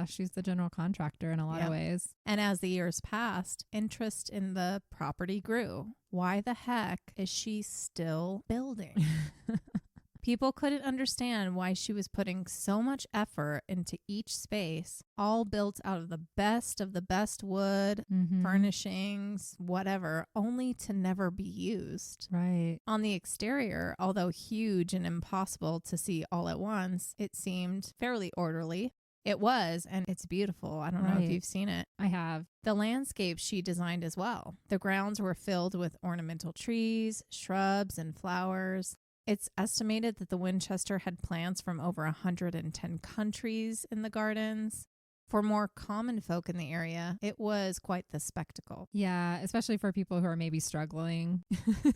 she's the general contractor in a lot of ways. And as the years passed, interest in the property grew. Why the heck is she still building? People couldn't understand why she was putting so much effort into each space, all built out of the best wood, furnishings, whatever, only to never be used. Right. On the exterior, although huge and impossible to see all at once, it seemed fairly orderly. It was, and it's beautiful. I don't know if you've seen it. I have. The landscape she designed as well. The grounds were filled with ornamental trees, shrubs, and flowers. It's estimated that the Winchester had plants from over 110 countries in the gardens. For more common folk in the area, it was quite the spectacle. Yeah, especially for people who are maybe struggling.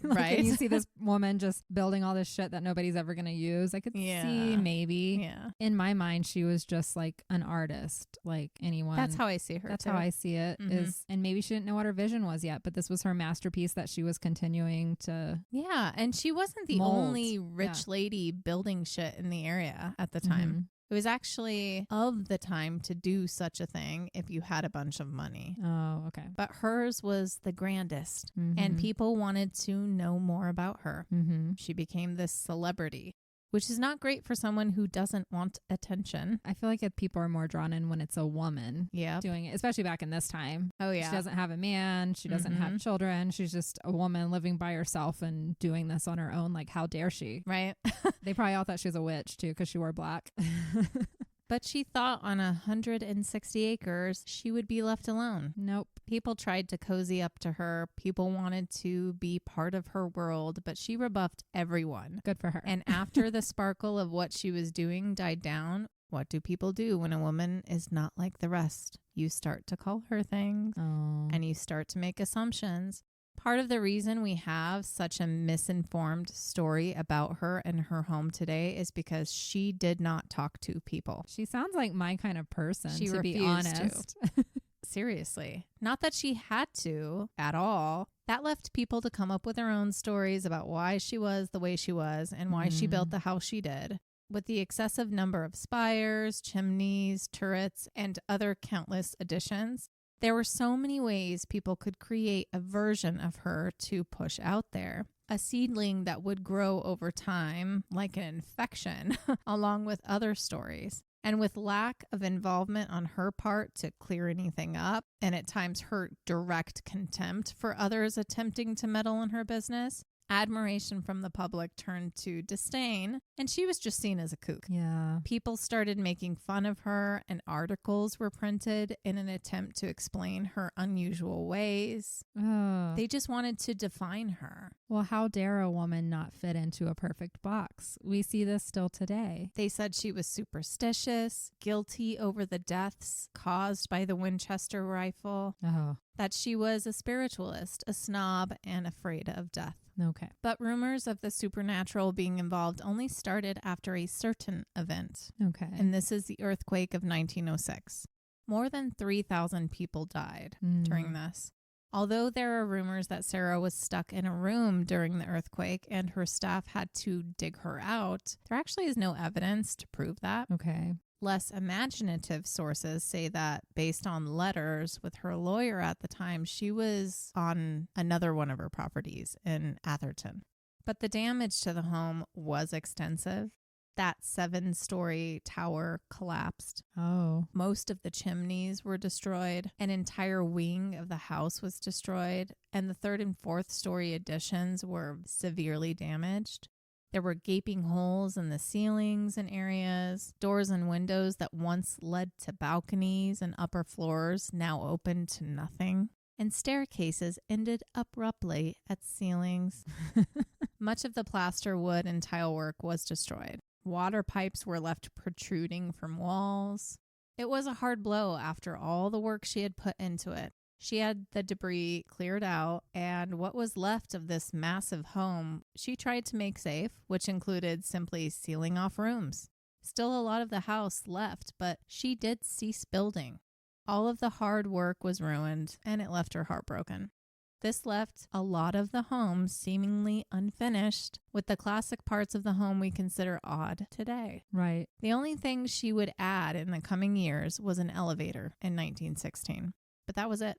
Right. And you see this woman just building all this shit that nobody's ever going to use. I could see maybe. Yeah. In my mind, she was just like an artist, like anyone. That's how I see her. That's how I see it. And maybe she didn't know what her vision was yet, but this was her masterpiece that she was continuing to. Yeah. And she wasn't the only rich lady building shit in the area at the time. It was actually of the time to do such a thing if you had a bunch of money. Oh, okay. But hers was the grandest, and people wanted to know more about her. She became this celebrity, which is not great for someone who doesn't want attention. I feel like if people are more drawn in when it's a woman doing it, especially back in this time. Oh, yeah. She doesn't have a man. She doesn't have children. She's just a woman living by herself and doing this on her own. Like, how dare she? Right. They probably all thought she was a witch, too, because she wore black. But she thought on 160 acres, she would be left alone. Nope. People tried to cozy up to her. People wanted to be part of her world, but she rebuffed everyone. Good for her. And after the sparkle of what she was doing died down, what do people do when a woman is not like the rest? You start to call her things and you start to make assumptions. Part of the reason we have such a misinformed story about her and her home today is because she did not talk to people. She sounds like my kind of person, she to refused be honest. To. Seriously. Not that she had to at all. That left people to come up with their own stories about why she was the way she was and why she built the house she did. With the excessive number of spires, chimneys, turrets, and other countless additions, there were so many ways people could create a version of her to push out there. A seedling that would grow over time, like an infection, along with other stories. And with lack of involvement on her part to clear anything up, and at times her direct contempt for others attempting to meddle in her business, admiration from the public turned to disdain, and she was just seen as a kook. Yeah. People started making fun of her, and articles were printed in an attempt to explain her unusual ways. They just wanted to define her. Well, how dare a woman not fit into a perfect box? We see this still today. They said she was superstitious, guilty over the deaths caused by the Winchester rifle, that she was a spiritualist, a snob, and afraid of death. Okay. But rumors of the supernatural being involved only started after a certain event. Okay. And this is the earthquake of 1906. More than 3,000 people died during this. Although there are rumors that Sarah was stuck in a room during the earthquake and her staff had to dig her out, there actually is no evidence to prove that. Okay. Less imaginative sources say that based on letters with her lawyer at the time, she was on another one of her properties in Atherton. But the damage to the home was extensive. That 7-story tower collapsed. Oh. Most of the chimneys were destroyed. An entire wing of the house was destroyed. And the 3rd and 4th story additions were severely damaged. There were gaping holes in the ceilings and areas. Doors and windows that once led to balconies and upper floors now opened to nothing. And staircases ended abruptly at ceilings. Much of the plaster, wood, and tile work was destroyed. Water pipes were left protruding from walls. It was a hard blow after all the work she had put into it. She had the debris cleared out, and what was left of this massive home, she tried to make safe, which included simply sealing off rooms. Still a lot of the house left, but she did cease building. All of the hard work was ruined, and it left her heartbroken. This left a lot of the home seemingly unfinished, with the classic parts of the home we consider odd today. Right. The only thing she would add in the coming years was an elevator in 1916. But that was it.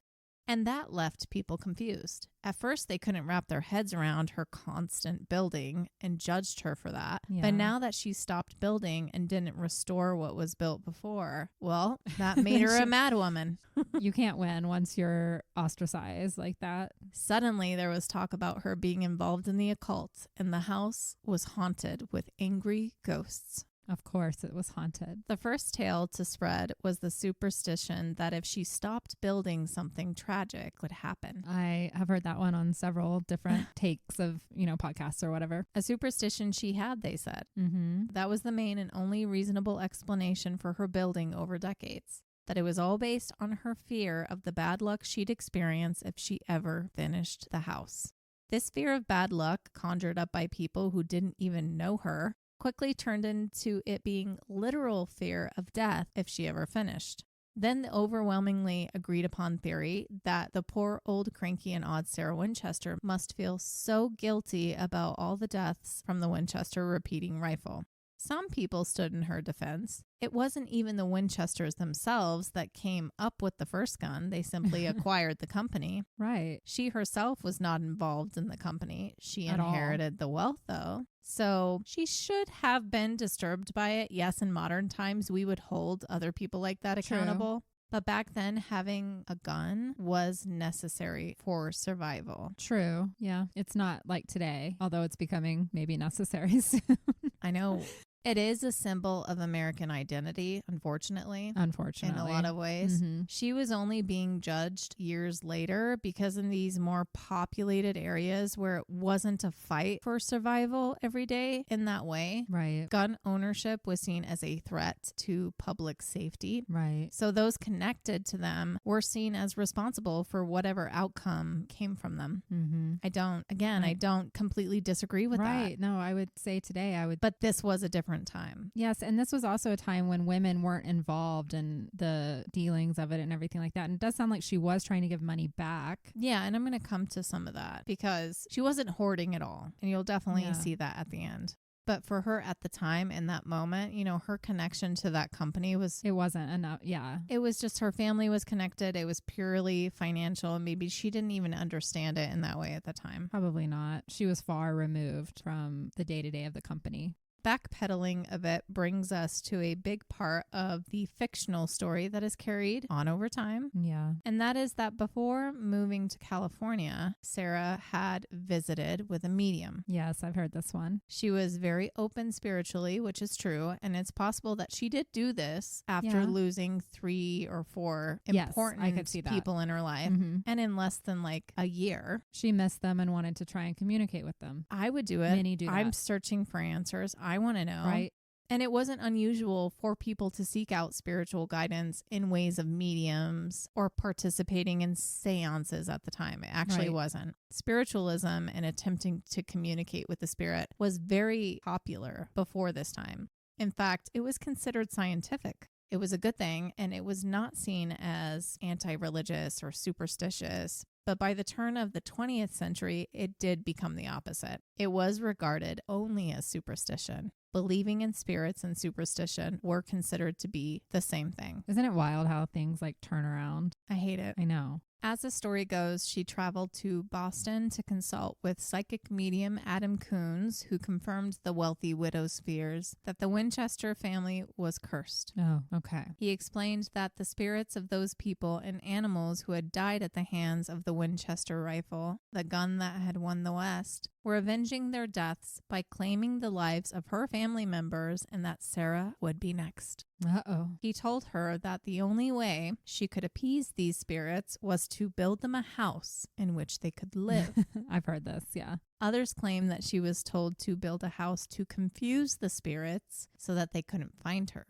And that left people confused. At first, they couldn't wrap their heads around her constant building and judged her for that. Yeah. But now that she stopped building and didn't restore what was built before, well, that made her a madwoman. You can't win once you're ostracized like that. Suddenly, there was talk about her being involved in the occult, and the house was haunted with angry ghosts. Of course, it was haunted. The first tale to spread was the superstition that if she stopped building, something tragic would happen. I have heard that one on several different takes of, podcasts or whatever. A superstition she had, they said. Mm-hmm. That was the main and only reasonable explanation for her building over decades. That it was all based on her fear of the bad luck she'd experience if she ever finished the house. This fear of bad luck, conjured up by people who didn't even know her, quickly turned into it being literal fear of death if she ever finished. Then the overwhelmingly agreed upon theory that the poor old cranky and odd Sarah Winchester must feel so guilty about all the deaths from the Winchester repeating rifle. Some people stood in her defense. It wasn't even the Winchesters themselves that came up with the first gun. They simply acquired the company. Right. She herself was not involved in the company. She At all. inherited the wealth, though. So she should have been disturbed by it. Yes, in modern times, we would hold other people like that accountable. True. But back then, having a gun was necessary for survival. True. Yeah. It's not like today, although it's becoming maybe necessary soon. I know. It is a symbol of American identity, unfortunately. Unfortunately. In a lot of ways. Mm-hmm. She was only being judged years later because in these more populated areas where it wasn't a fight for survival every day in that way, Right. gun ownership was seen as a threat to public safety. Right. So those connected to them were seen as responsible for whatever outcome came from them. Mm-hmm. I don't completely disagree with that. Right. No, I would say today But this was a different time. Yes, and this was also a time when women weren't involved in the dealings of it and everything like that. And it does sound like she was trying to give money back. Yeah, and I'm going to come to some of that because she wasn't hoarding at all. And you'll definitely see that at the end. But for her at the time, in that moment, her connection to that company it wasn't enough. Yeah. It was just her family was connected. It was purely financial. And maybe she didn't even understand it in that way at the time. Probably not. She was far removed from the day-to-day of the company. Backpedaling a bit brings us to a big part of the fictional story that is carried on over time. Yeah. And that is that before moving to California, Sarah had visited with a medium. Yes, I've heard this one. She was very open spiritually, which is true. And it's possible that she did do this after losing 3 or 4 important I could see that. people in her life. Mm-hmm. And in less than like a year. She missed them and wanted to try and communicate with them. I would do it. Many do that. I'm searching for answers. I want to know. Right. And it wasn't unusual for people to seek out spiritual guidance in ways of mediums or participating in seances at the time. It actually wasn't. Spiritualism and attempting to communicate with the spirit was very popular before this time. In fact, it was considered scientific. It was a good thing, and it was not seen as anti-religious or superstitious. But by the turn of the 20th century, it did become the opposite. It was regarded only as superstition. Believing in spirits and superstition were considered to be the same thing. Isn't it wild how things like turn around? I hate it. I know. As the story goes, she traveled to Boston to consult with psychic medium Adam Coons, who confirmed the wealthy widow's fears that the Winchester family was cursed. Oh, okay. He explained that the spirits of those people and animals who had died at the hands of the Winchester rifle, the gun that had won the West, were avenging their deaths by claiming the lives of her family members and that Sarah would be next. Uh-oh. He told her that the only way she could appease these spirits was to build them a house in which they could live. I've heard this, yeah. Others claim that she was told to build a house to confuse the spirits so that they couldn't find her.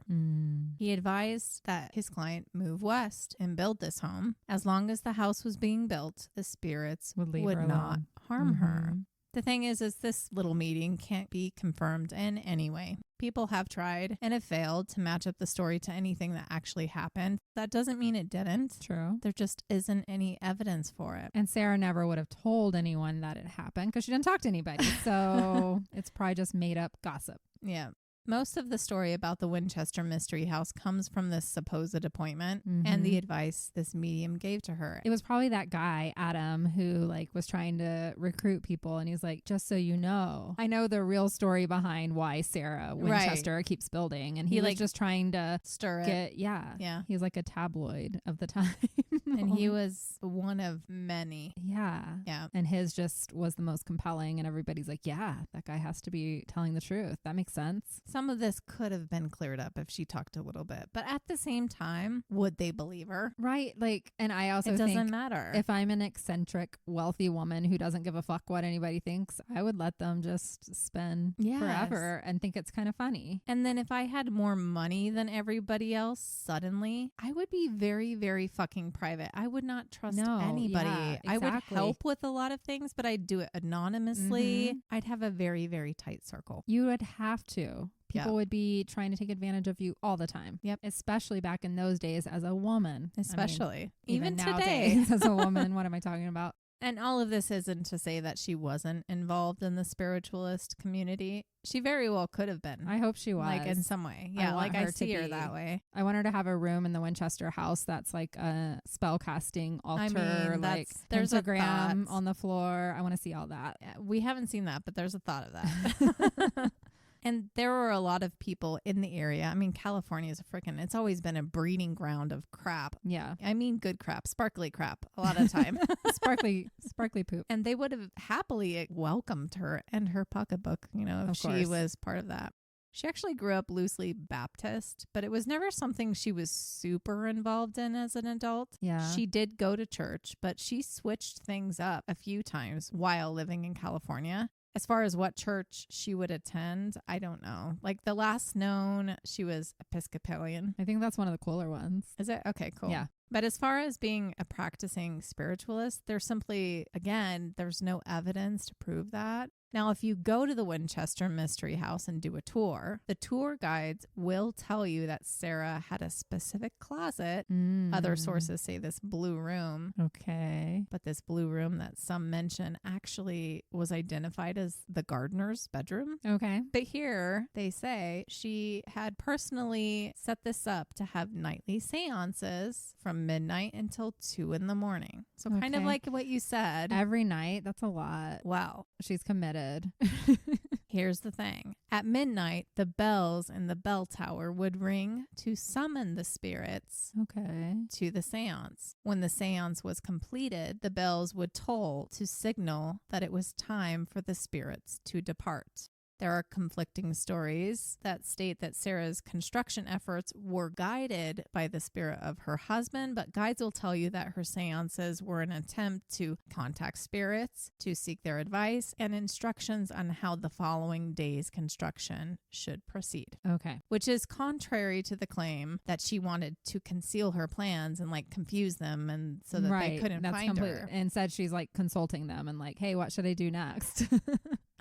He advised that his client move west and build this home. As long as the house was being built, the spirits would not harm her. The thing is this little meeting can't be confirmed in any way. People have tried and have failed to match up the story to anything that actually happened. That doesn't mean it didn't. True. There just isn't any evidence for it. And Sarah never would have told anyone that it happened because she didn't talk to anybody. So it's probably just made up gossip. Yeah. Most of the story about the Winchester Mystery House comes from this supposed appointment and the advice this medium gave to her. It was probably that guy, Adam, who was trying to recruit people. And he's like, just so you know, I know the real story behind why Sarah Winchester keeps building. And he was just trying to stir it. Yeah. He's like a tabloid of the time. And he was one of many. Yeah. And his just was the most compelling. And everybody's like, yeah, that guy has to be telling the truth. That makes sense. Some of this could have been cleared up if she talked a little bit. But at the same time, would they believe her? Right. And I also think it doesn't think matter. If I'm an eccentric, wealthy woman who doesn't give a fuck what anybody thinks, I would let them just spin forever and think it's kind of funny. And then if I had more money than everybody else, suddenly, I would be very, very fucking private. I would not trust anybody. Yeah, exactly. I would help with a lot of things, but I'd do it anonymously. I'd have a very, very tight circle. You would have to. People would be trying to take advantage of you all the time. Yep. Especially back in those days as a woman. Especially. Even today. As a woman. What am I talking about? And all of this isn't to say that she wasn't involved in the spiritualist community. She very well could have been. I hope she was. In some way. Yeah, I see her that way. I want her to have a room in the Winchester house that's like a spell casting altar, there's a pentagram on the floor. I want to see all that. Yeah, we haven't seen that, but there's a thought of that. And there were a lot of people in the area. I mean, California is it's always been a breeding ground of crap. Yeah. I mean, good crap, sparkly crap a lot of time. Sparkly poop. And they would have happily welcomed her and her pocketbook, if she was part of that. She actually grew up loosely Baptist, but it was never something she was super involved in as an adult. Yeah. She did go to church, but she switched things up a few times while living in California. As far as what church she would attend, I don't know. The last known, she was Episcopalian. I think that's one of the cooler ones. Is it? Okay, cool. Yeah. But as far as being a practicing spiritualist, there's no evidence to prove that. Now, if you go to the Winchester Mystery House and do a tour, the tour guides will tell you that Sarah had a specific closet. Other sources say this blue room. Okay. But this blue room that some mention actually was identified as the gardener's bedroom. Okay. But here they say she had personally set this up to have nightly seances from midnight until 2 a.m. So kind of like what you said. Every night. That's a lot. Wow. She's committed. Here's the thing. At midnight, the bells in the bell tower would ring to summon the spirits to the seance. When the seance was completed, the bells would toll to signal that it was time for the spirits to depart. There are conflicting stories that state that Sarah's construction efforts were guided by the spirit of her husband, but guides will tell you that her seances were an attempt to contact spirits, to seek their advice, and instructions on how the following day's construction should proceed. Okay. Which is contrary to the claim that she wanted to conceal her plans and confuse them and so that they couldn't find her. Instead, she's consulting them and hey, what should I do next?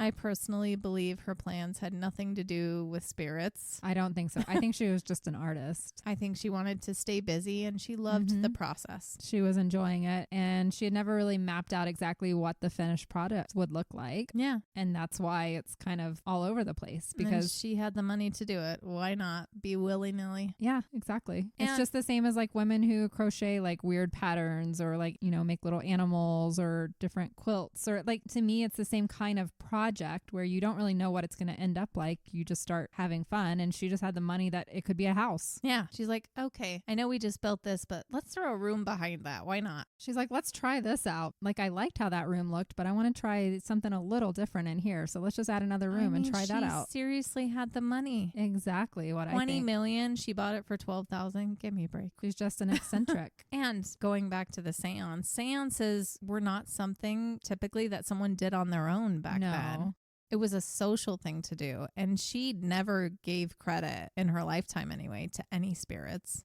I personally believe her plans had nothing to do with spirits. I don't think so. I think she was just an artist. I think she wanted to stay busy and she loved the process. She was enjoying it, and she had never really mapped out exactly what the finished product would look like. Yeah. And that's why it's kind of all over the place, because and she had the money to do it. Why not be willy-nilly? Yeah, exactly. And it's just the same as like women who crochet like weird patterns or like, make little animals or different quilts, or like, to me, it's the same kind of project where you don't really know what it's going to end up like. You just start having fun, and she just had the money that it could be a house. Yeah. She's like, okay, I know we just built this, but let's throw a room behind that. Why not? She's like, let's try this out. Like, I liked how that room looked, but I want to try something a little different in here. So let's just add another room and try that out. She seriously had the money. Exactly what I think. 20 million. She bought it for 12,000. Give me a break. She's just an eccentric. And going back to the seances were not something typically that someone did on their own back then. It was a social thing to do. And she never gave credit in her lifetime anyway to any spirits.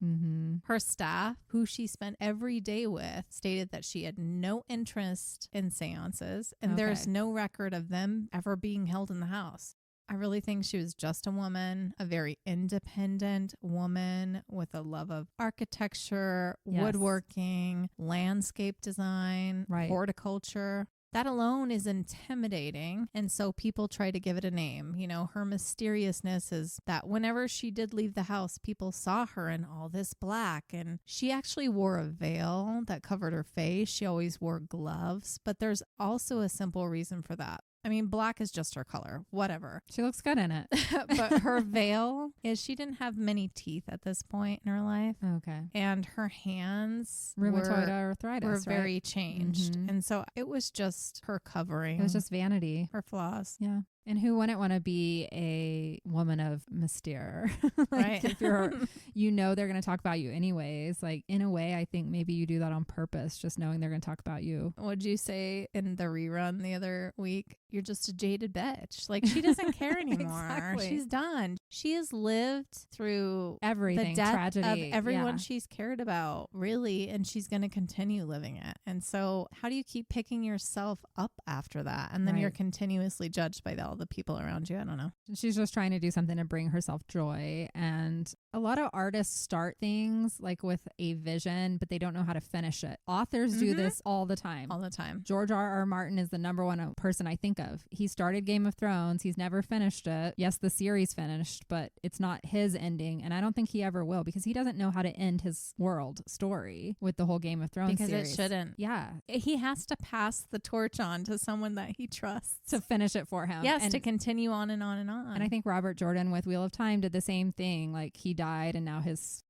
Her staff, who she spent every day with, stated that she had no interest in seances. And there's no record of them ever being held in the house. I really think she was just a woman, a very independent woman with a love of architecture, woodworking, landscape design, horticulture. That alone is intimidating. And so people try to give it a name. Her mysteriousness is that whenever she did leave the house, people saw her in all this black. And she actually wore a veil that covered her face. She always wore gloves. But there's also a simple reason for that. I mean, black is just her color, whatever. She looks good in it. But her veil is she didn't have many teeth at this point in her life. Okay. And her hands rheumatoid arthritis were very changed. And so it was just her covering. It was just vanity. Her flaws. Yeah. And who wouldn't want to be a woman of mystere? Right. If you're, they're going to talk about you anyways. Like, in a way, I think maybe you do that on purpose, just knowing they're going to talk about you. What'd you say in the rerun the other week? You're just a jaded bitch. Like, she doesn't care anymore. Exactly. She's done. She has lived through everything, the death tragedy of everyone she's cared about, really, and she's going to continue living it. And so how do you keep picking yourself up after that? And then you're continuously judged by all the people around you. I don't know. She's just trying to do something to bring herself joy. And a lot of artists start things like with a vision, but they don't know how to finish it. Authors do this all the time. All the time. George R.R. Martin is the number one person I think of. He started Game of Thrones. He's never finished it. Yes, the series finished, but it's not his ending. And I don't think he ever will, because he doesn't know how to end his world story with the whole Game of Thrones because series. It shouldn't. Yeah. He has to pass the torch on to someone that he trusts. To finish it for him. Yes, and to continue on and on and on. And I think Robert Jordan with Wheel of Time did the same thing. Like, he died and now his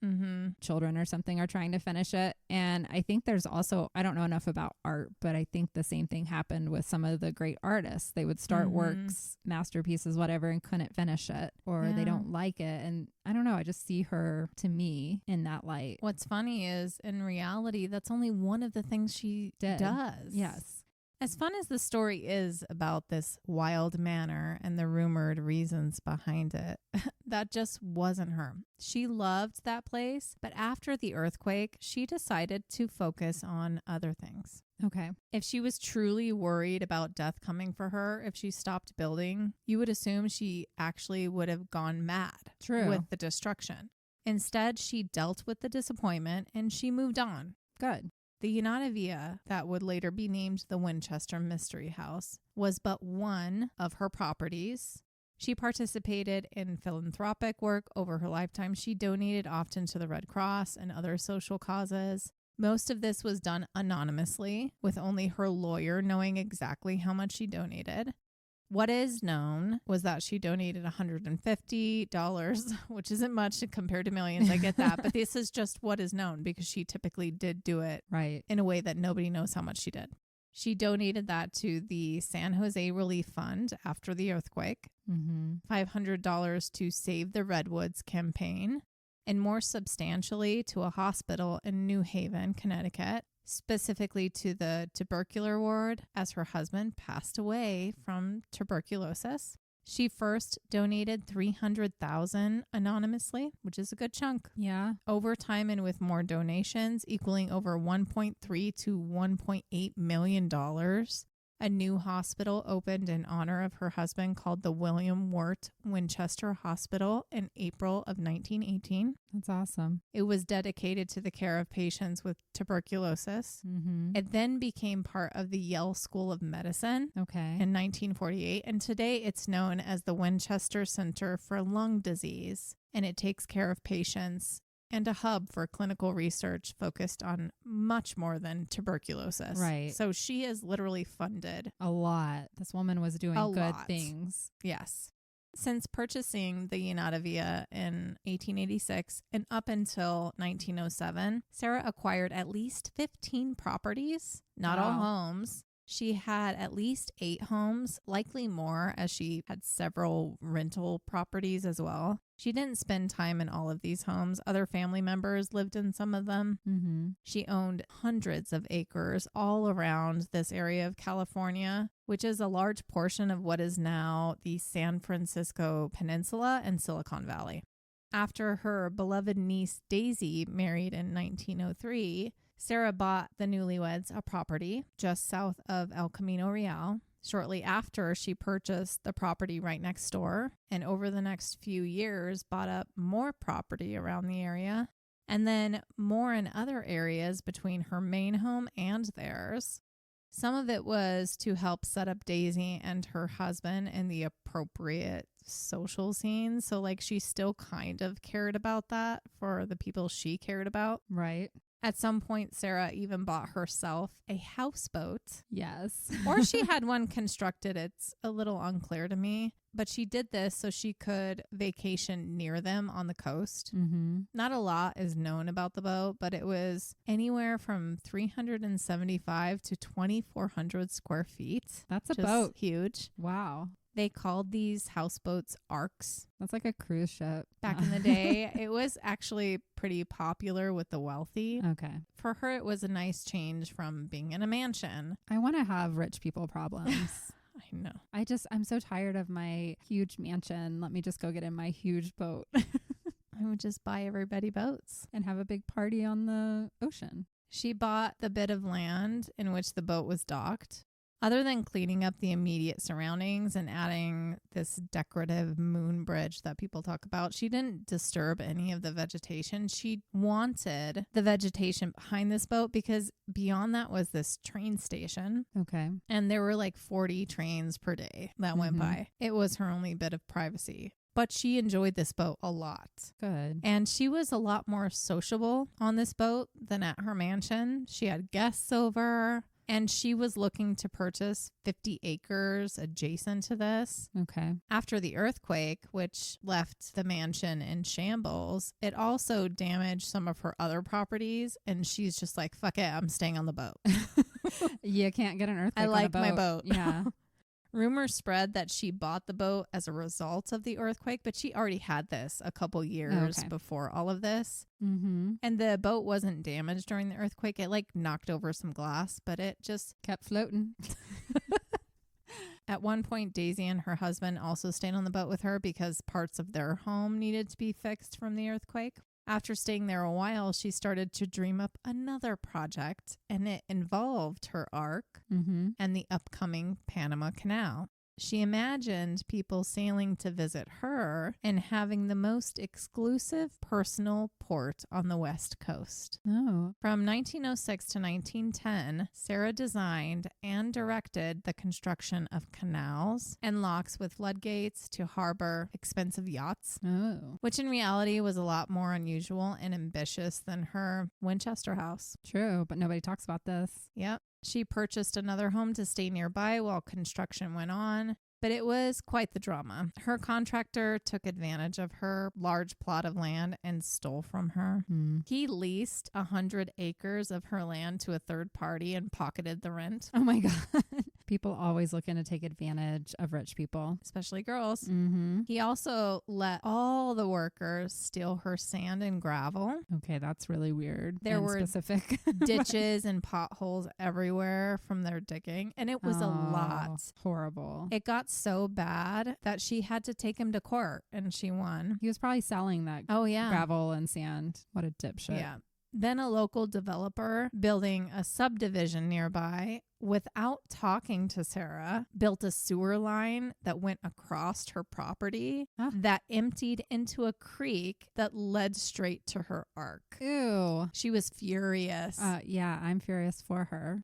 children or something are trying to finish it. And I think there's also, I don't know enough about art, but I think the same thing happened with some of the great artists. They would start works, masterpieces, whatever, and couldn't finish it, or they don't like it. And I don't know, I just see her, to me, in that light. What's funny is, in reality, that's only one of the things she does. Yes. As fun as the story is about this wild manor and the rumored reasons behind it, that just wasn't her. She loved that place, but after the earthquake, she decided to focus on other things. Okay. If she was truly worried about death coming for her, if she stopped building, you would assume she actually would have gone mad with the destruction. Instead, she dealt with the disappointment and she moved on. Good. The Unraveling, that would later be named the Winchester Mystery House, was but one of her properties. She participated in philanthropic work over her lifetime. She donated often to the Red Cross and other social causes. Most of this was done anonymously, with only her lawyer knowing exactly how much she donated. What is known was that she donated $150, which isn't much compared to millions. I get that. But this is just what is known, because she typically did do it in a way that nobody knows how much she did. She donated that to the San Jose Relief Fund after the earthquake, $500 to Save the Redwoods campaign, and more substantially to a hospital in New Haven, Connecticut, specifically to the tubercular ward, as her husband passed away from tuberculosis. She first donated $300,000 anonymously, which is a good chunk. Yeah. Over time, and with more donations equaling over $1.3 to $1.8 million, A new hospital opened in honor of her husband called the William Wirt Winchester Hospital in April of 1918. That's awesome. It was dedicated to the care of patients with tuberculosis. It then became part of the Yale School of Medicine in 1948, and today it's known as the Winchester Center for Lung Disease, and it takes care of patients and a hub for clinical research focused on much more than tuberculosis. Right. So she is literally funded a lot. This woman was doing good things. Yes. Since purchasing the United Villa in 1886 and up until 1907, Sarah acquired at least 15 properties, not all homes. She had at least 8 homes, likely more, as she had several rental properties as well. She didn't spend time in all of these homes. Other family members lived in some of them. She owned hundreds of acres all around this area of California, which is a large portion of what is now the San Francisco Peninsula and Silicon Valley. After her beloved niece Daisy married in 1903, Sarah bought the newlyweds a property just south of El Camino Real. Shortly after, she purchased the property right next door, and over the next few years bought up more property around the area, and then more in other areas between her main home and theirs. Some of it was to help set up Daisy and her husband in the appropriate social scene. So like she still kind of cared about that for the people she cared about. Right. At some point, Sarah even bought herself a houseboat. Yes. Or she had one constructed. It's a little unclear to me. But she did this so she could vacation near them on the coast. Not a lot is known about the boat, but it was anywhere from 375 to 2,400 square feet. That's a boat. Huge. Wow. They called these houseboats arks. That's like a cruise ship. Back in the day, it was actually pretty popular with the wealthy. Okay. For her, it was a nice change from being in a mansion. I want to have rich people problems. I know. I'm so tired of my huge mansion. Let me just go get in my huge boat. I would just buy everybody boats and have a big party on the ocean. She bought the bit of land in which the boat was docked. Other than cleaning up the immediate surroundings and adding this decorative moon bridge that people talk about, she didn't disturb any of the vegetation. She wanted the vegetation behind this boat because beyond that was this train station. Okay. And there were like 40 trains per day that went by. It was her only bit of privacy. But she enjoyed this boat a lot. Good. And she was a lot more sociable on this boat than at her mansion. She had guests over. And she was looking to purchase 50 acres adjacent to this. Okay. After the earthquake, which left the mansion in shambles, it also damaged some of her other properties. And she's just like, fuck it, I'm staying on the boat. You can't get an earthquake I like on a boat. my boat. Yeah. Rumors spread that she bought the boat as a result of the earthquake, but she already had this a couple years before all of this. And the boat wasn't damaged during the earthquake. It like knocked over some glass, but it just kept floating. At one point, Daisy and her husband also stayed on the boat with her because parts of their home needed to be fixed from the earthquake. After staying there a while, she started to dream up another project, and it involved her ark and the upcoming Panama Canal. She imagined people sailing to visit her and having the most exclusive personal port on the West Coast. Oh. From 1906 to 1910, Sarah designed and directed the construction of canals and locks with floodgates to harbor expensive yachts, which in reality was a lot more unusual and ambitious than her Winchester house. True, but nobody talks about this. Yep. She purchased another home to stay nearby while construction went on, but it was quite the drama. Her contractor took advantage of her large plot of land and stole from her. He leased 100 acres of her land to a third party and pocketed the rent. Oh my God. People always looking to take advantage of rich people. Especially girls. He also let all the workers steal her sand and gravel. Okay, that's really weird. There were specific ditches and potholes everywhere from their digging, and it was a lot. Horrible. It got so bad that she had to take him to court, and she won. He was probably selling that gravel and sand. What a dipshit. Yeah. Then a local developer building a subdivision nearby without talking to Sarah, built a sewer line that went across her property that emptied into a creek that led straight to her ark. Ew. She was furious. Yeah, I'm furious for her.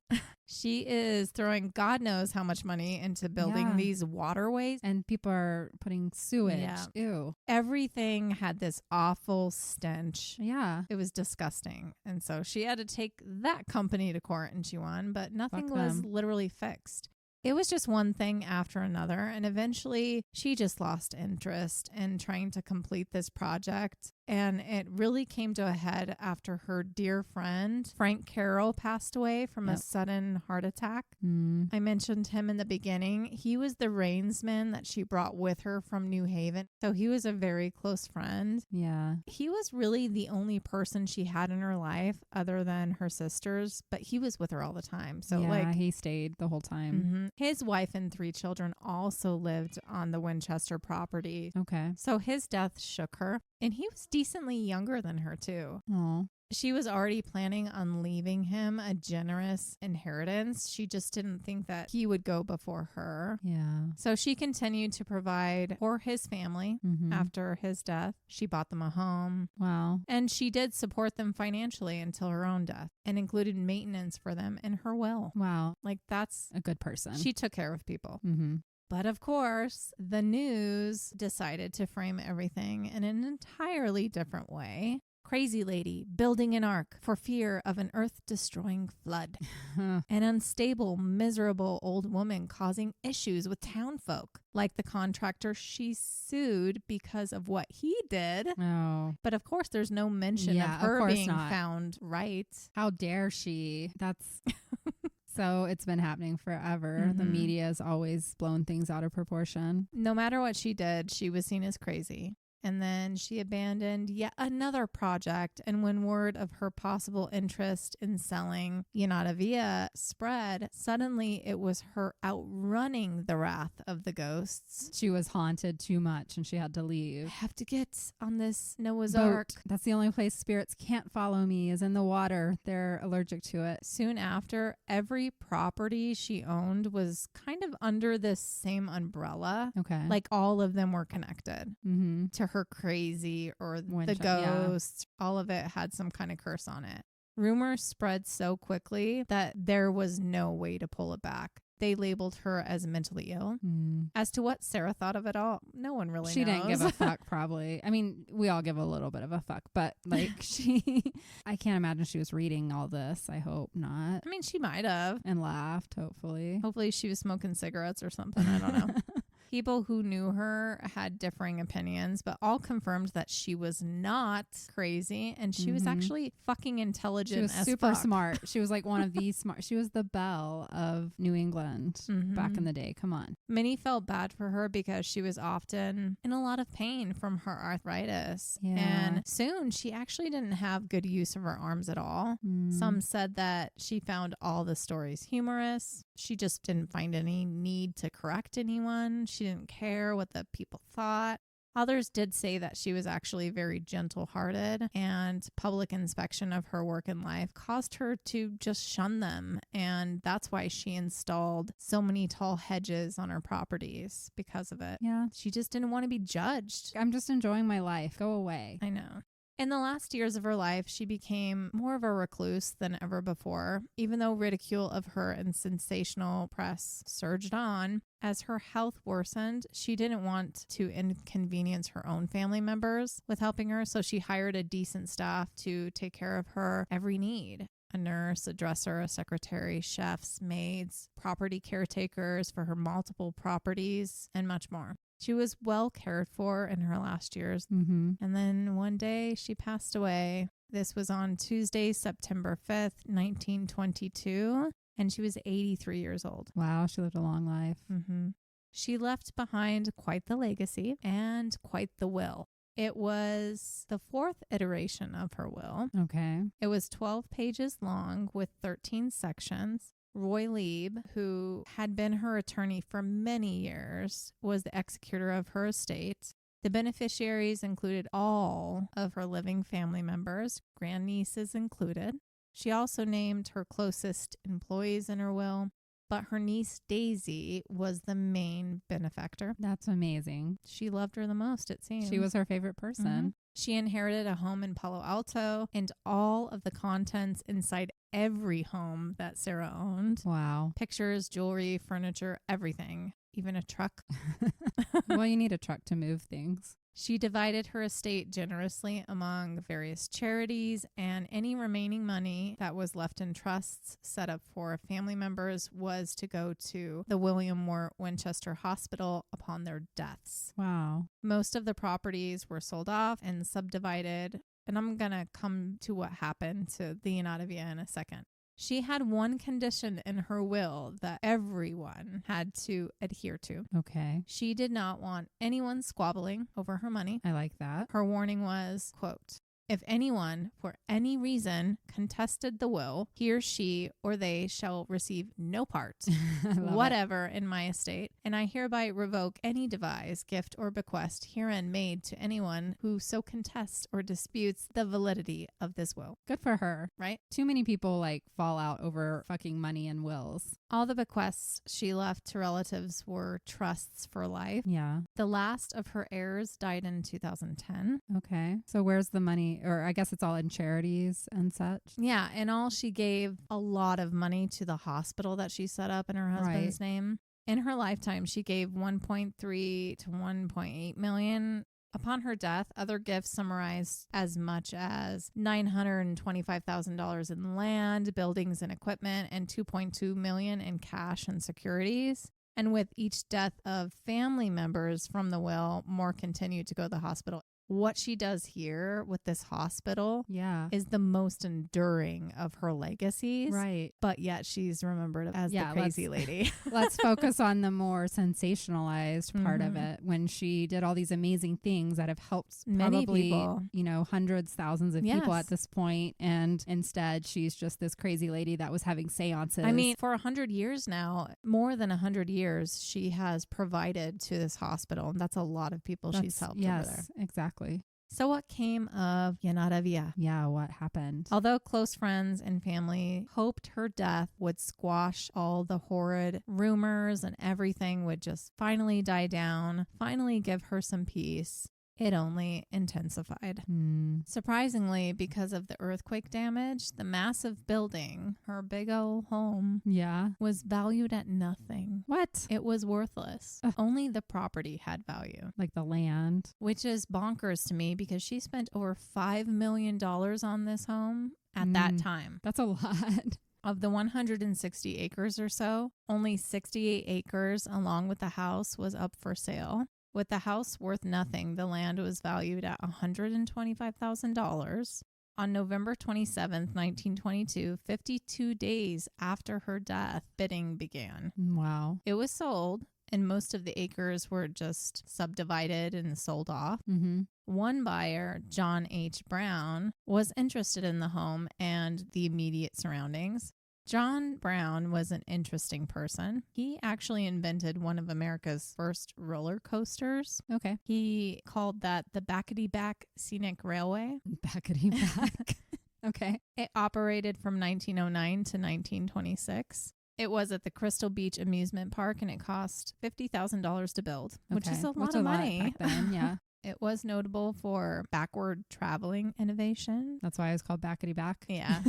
She is throwing God knows how much money into building these waterways. And people are putting sewage. Yeah. Ew. Everything had this awful stench. Yeah. It was disgusting. And so she had to take that company to court and she won, but nothing was literally fixed. It was just one thing after another. And eventually she just lost interest in trying to complete this project. And it really came to a head after her dear friend, Frank Carroll, passed away from a sudden heart attack. I mentioned him in the beginning. He was the rainsman that she brought with her from New Haven. So he was a very close friend. Yeah. He was really the only person she had in her life other than her sisters, but he was with her all the time. So he stayed the whole time. His wife and 3 children also lived on the Winchester property. Okay. So his death shook her. And he was decently younger than her, too. Oh. She was already planning on leaving him a generous inheritance. She just didn't think that he would go before her. Yeah. So she continued to provide for his family after his death. She bought them a home. Wow. And she did support them financially until her own death and included maintenance for them in her will. Wow. Like, that's a good person. She took care of people. Mm-hmm. But of course, the news decided to frame everything in an entirely different way. Crazy lady building an ark for fear of an earth-destroying flood. An unstable, miserable old woman causing issues with townfolk, like the contractor she sued because of what he did. Oh. But of course, there's no mention of her being found right. How dare she? That's... So it's been happening forever. The media has always blown things out of proportion. No matter what she did, she was seen as crazy. And then she abandoned yet another project. And when word of her possible interest in selling Unraveling spread, suddenly it was her outrunning the wrath of the ghosts. She was haunted too much and she had to leave. I have to get on this Noah's boat. Ark. That's the only place spirits can't follow me is in the water. They're allergic to it. Soon after, every property she owned was kind of under this same umbrella. Okay. Like all of them were connected to her crazy or the ghosts. All of it had some kind of curse on it. Rumors spread so quickly that there was no way to pull it back. They labeled her as mentally ill. As to what Sarah thought of it all, no one really knows. She didn't give a fuck, probably. I mean, we all give a little bit of a fuck, but like I can't imagine she was reading all this. I hope not. I mean, she might have. And laughed, hopefully. Hopefully she was smoking cigarettes or something. I don't know. People who knew her had differing opinions, but all confirmed that she was not crazy and she was actually fucking intelligent. She was super smart. She was like one of the smart. She was the belle of New England back in the day. Come on. Many felt bad for her because she was often in a lot of pain from her arthritis. Yeah. And soon she actually didn't have good use of her arms at all. Some said that she found all the stories humorous. She just didn't find any need to correct anyone. She didn't care what the people thought. Others did say that she was actually very gentle-hearted, and public inspection of her work and life caused her to just shun them. And that's why she installed so many tall hedges on her properties because of it. Yeah. She just didn't want to be judged. I'm just enjoying my life. Go away. I know. In the last years of her life, she became more of a recluse than ever before, even though ridicule of her and sensational press surged on. As her health worsened, she didn't want to inconvenience her own family members with helping her, so she hired a decent staff to take care of her every need. A nurse, a dresser, a secretary, chefs, maids, property caretakers for her multiple properties, and much more. She was well cared for in her last years. And then one day she passed away. This was on Tuesday, September 5th, 1922. And she was 83 years old. Wow, she lived a long life. She left behind quite the legacy and quite the will. It was the 4th iteration of her will. Okay. It was 12 pages long with 13 sections. Roy Lieb, who had been her attorney for many years, was the executor of her estate. The beneficiaries included all of her living family members, grandnieces included. She also named her closest employees in her will. but her niece Daisy was the main benefactor. That's amazing. She loved her the most, it seems. She was her favorite person. Mm-hmm. She inherited a home in Palo Alto and all of the contents inside every home that Sarah owned. Wow. Pictures, jewelry, furniture, everything, even a truck. Well, you need a truck to move things. She divided her estate generously among various charities, and any remaining money that was left in trusts set up for family members was to go to the William Wirt Winchester Hospital upon their deaths. Wow. Most of the properties were sold off and subdivided, and I'm going to come to what happened to the Unraveling in a second. She had one condition in her will that everyone had to adhere to. Okay. She did not want anyone squabbling over her money. I like that. Her warning was, quote, "If anyone, for any reason, contested the will, he or she or they shall receive no part, whatever, in my estate, and I hereby revoke any devise, gift, or bequest herein made to anyone who so contests or disputes the validity of this will." Good for her. Right? Too many people like fall out over fucking money and wills. All the bequests she left to relatives were trusts for life. Yeah. The last of her heirs died in 2010. Okay. So where's the money? Or I guess it's all in charities and such. Yeah, and all she gave a lot of money to the hospital that she set up in her husband's name. In her lifetime, she gave 1.3 to 1.8 million. Upon her death, other gifts summarized as much as $925,000 in land, buildings, and equipment, and $2.2 million in cash and securities. And with each death of family members from the will, more continued to go to the hospital. What she does here with this hospital is the most enduring of her legacies. Right. But yet she's remembered as the crazy lady. Let's focus on the more sensationalized part of it, when she did all these amazing things that have helped Many probably, people. Hundreds, thousands of people at this point. And instead, she's just this crazy lady that was having seances. I mean, for 100 years now, more than 100 years, she has provided to this hospital. And that's a lot of people she's helped over there. Yes, exactly. So what came of Unraveling? Yeah, what happened? Although close friends and family hoped her death would squash all the horrid rumors and everything would just finally die down, finally give her some peace, it only intensified. Surprisingly, because of the earthquake damage, the massive building, her big old home, was valued at nothing. What? It was worthless. Only the property had value. Like the land. Which is bonkers to me because she spent over $5 million on this home at that time. That's a lot. Of the 160 acres or so, only 68 acres along with the house was up for sale. With the house worth nothing, the land was valued at $125,000. On November 27th, 1922, 52 days after her death, bidding began. Wow. It was sold, and most of the acres were just subdivided and sold off. One buyer, John H. Brown, was interested in the home and the immediate surroundings. John Brown was an interesting person. He actually invented one of America's first roller coasters. Okay. He called that the Backety-Back Scenic Railway. Backety-Back. Okay. It operated from 1909 to 1926. It was at the Crystal Beach Amusement Park, and it cost $50,000 to build, which is a lot of money. Back then, yeah. It was notable for backward traveling innovation. That's why it's called Backety-Back. Yeah.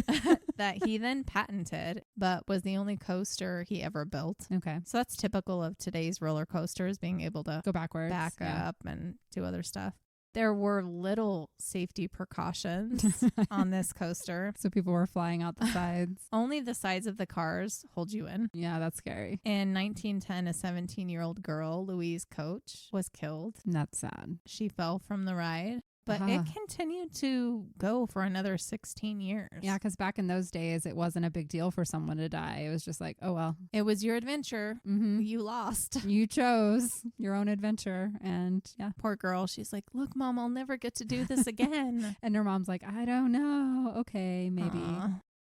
That he then patented, but was the only coaster he ever built. Okay. So that's typical of today's roller coasters, being able to go backwards, back up and do other stuff. There were little safety precautions on this coaster. So people were flying out the sides. Only the sides of the cars hold you in. Yeah, that's scary. In 1910, a 17-year-old girl, Louise Coach, was killed. That's sad. She fell from the ride. But it continued to go for another 16 years. Yeah, because back in those days, it wasn't a big deal for someone to die. It was just like, oh, well. It was your adventure. You lost. You chose your own adventure. And yeah. Poor girl. She's like, look, Mom, I'll never get to do this again. And her mom's like, I don't know. Okay, maybe.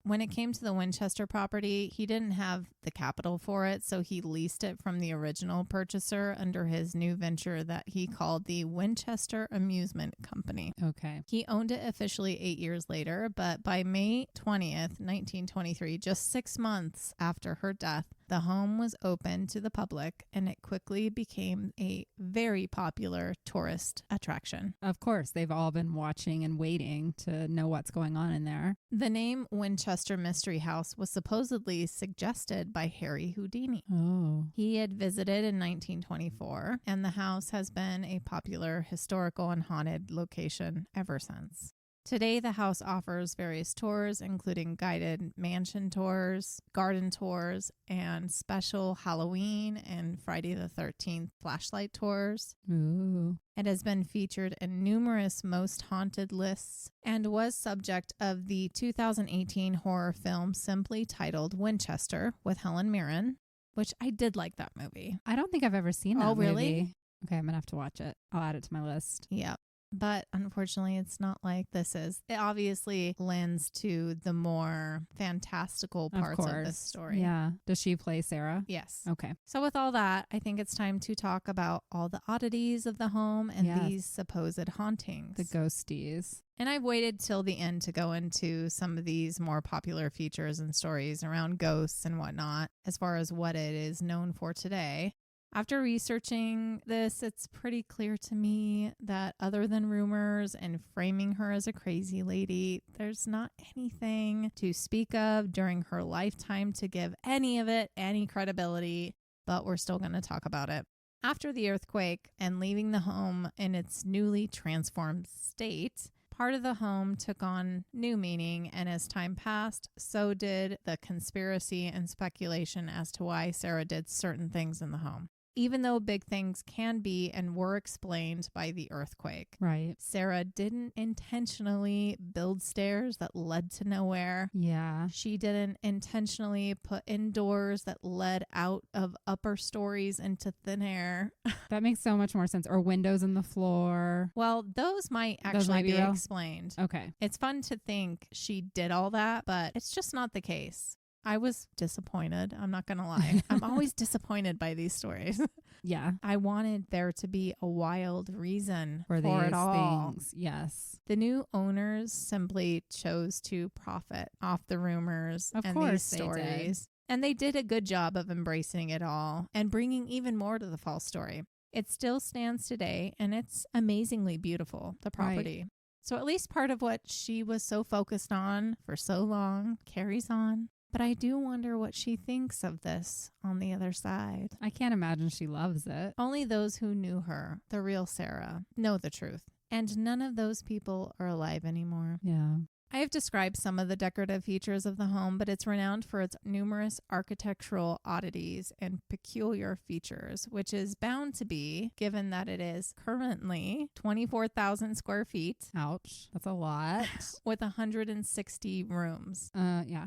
When it came to the Winchester property, he didn't have the capital for it, so he leased it from the original purchaser under his new venture that he called the Winchester Amusement Company. Okay. He owned it officially 8 years later, but by May 20th, 1923, just 6 months after her death, The home was open to the public, and it quickly became a very popular tourist attraction. Of course, they've all been watching and waiting to know what's going on in there. The name Winchester Mystery House was supposedly suggested by Harry Houdini. Oh. He had visited in 1924, and the house has been a popular historical and haunted location ever since. Today, the house offers various tours, including guided mansion tours, garden tours, and special Halloween and Friday the 13th flashlight tours. Ooh. It has been featured in numerous most haunted lists and was subject of the 2018 horror film simply titled Winchester with Helen Mirren, which I did like that movie. I don't think I've ever seen that Oh, really? movie. Okay, I'm going to have to watch it. I'll add it to my list. Yep. But unfortunately, it's not like this is. It obviously lends to the more fantastical parts of this story. Yeah. Does she play Sarah? Yes. Okay. So with all that, I think it's time to talk about all the oddities of the home and Yes. these supposed hauntings. The ghosties. And I've waited till the end to go into some of these more popular features and stories around ghosts and whatnot, as far as what it is known for today. After researching this, it's pretty clear to me that other than rumors and framing her as a crazy lady, there's not anything to speak of during her lifetime to give any of it any credibility, but we're still going to talk about it. After the earthquake and leaving the home in its newly transformed state, part of the home took on new meaning, and as time passed, so did the conspiracy and speculation as to why Sarah did certain things in the home. Even though big things can be and were explained by the earthquake. Right. Sarah didn't intentionally build stairs that led to nowhere. Yeah. She didn't intentionally put indoors that led out of upper stories into thin air. That makes so much more sense. Or windows in the floor. Well, those might actually be real? explained. Okay. It's fun to think she did all that, but it's just not the case. I was disappointed. I'm not going to lie. I'm always disappointed by these stories. Yeah. I wanted there to be a wild reason for these it all. things. Yes. The new owners simply chose to profit off the rumors Of and course these they stories. did. And they did a good job of embracing it all and bringing even more to the false story. It still stands today, and it's amazingly beautiful, the property. Right. So at least part of what she was so focused on for so long carries on. But I do wonder what she thinks of this on the other side. I can't imagine she loves it. Only those who knew her, the real Sarah, know the truth. And none of those people are alive anymore. Yeah. I have described some of the decorative features of the home, but it's renowned for its numerous architectural oddities and peculiar features, which is bound to be, given that it is currently 24,000 square feet. Ouch. That's a lot. With 160 rooms. Yeah.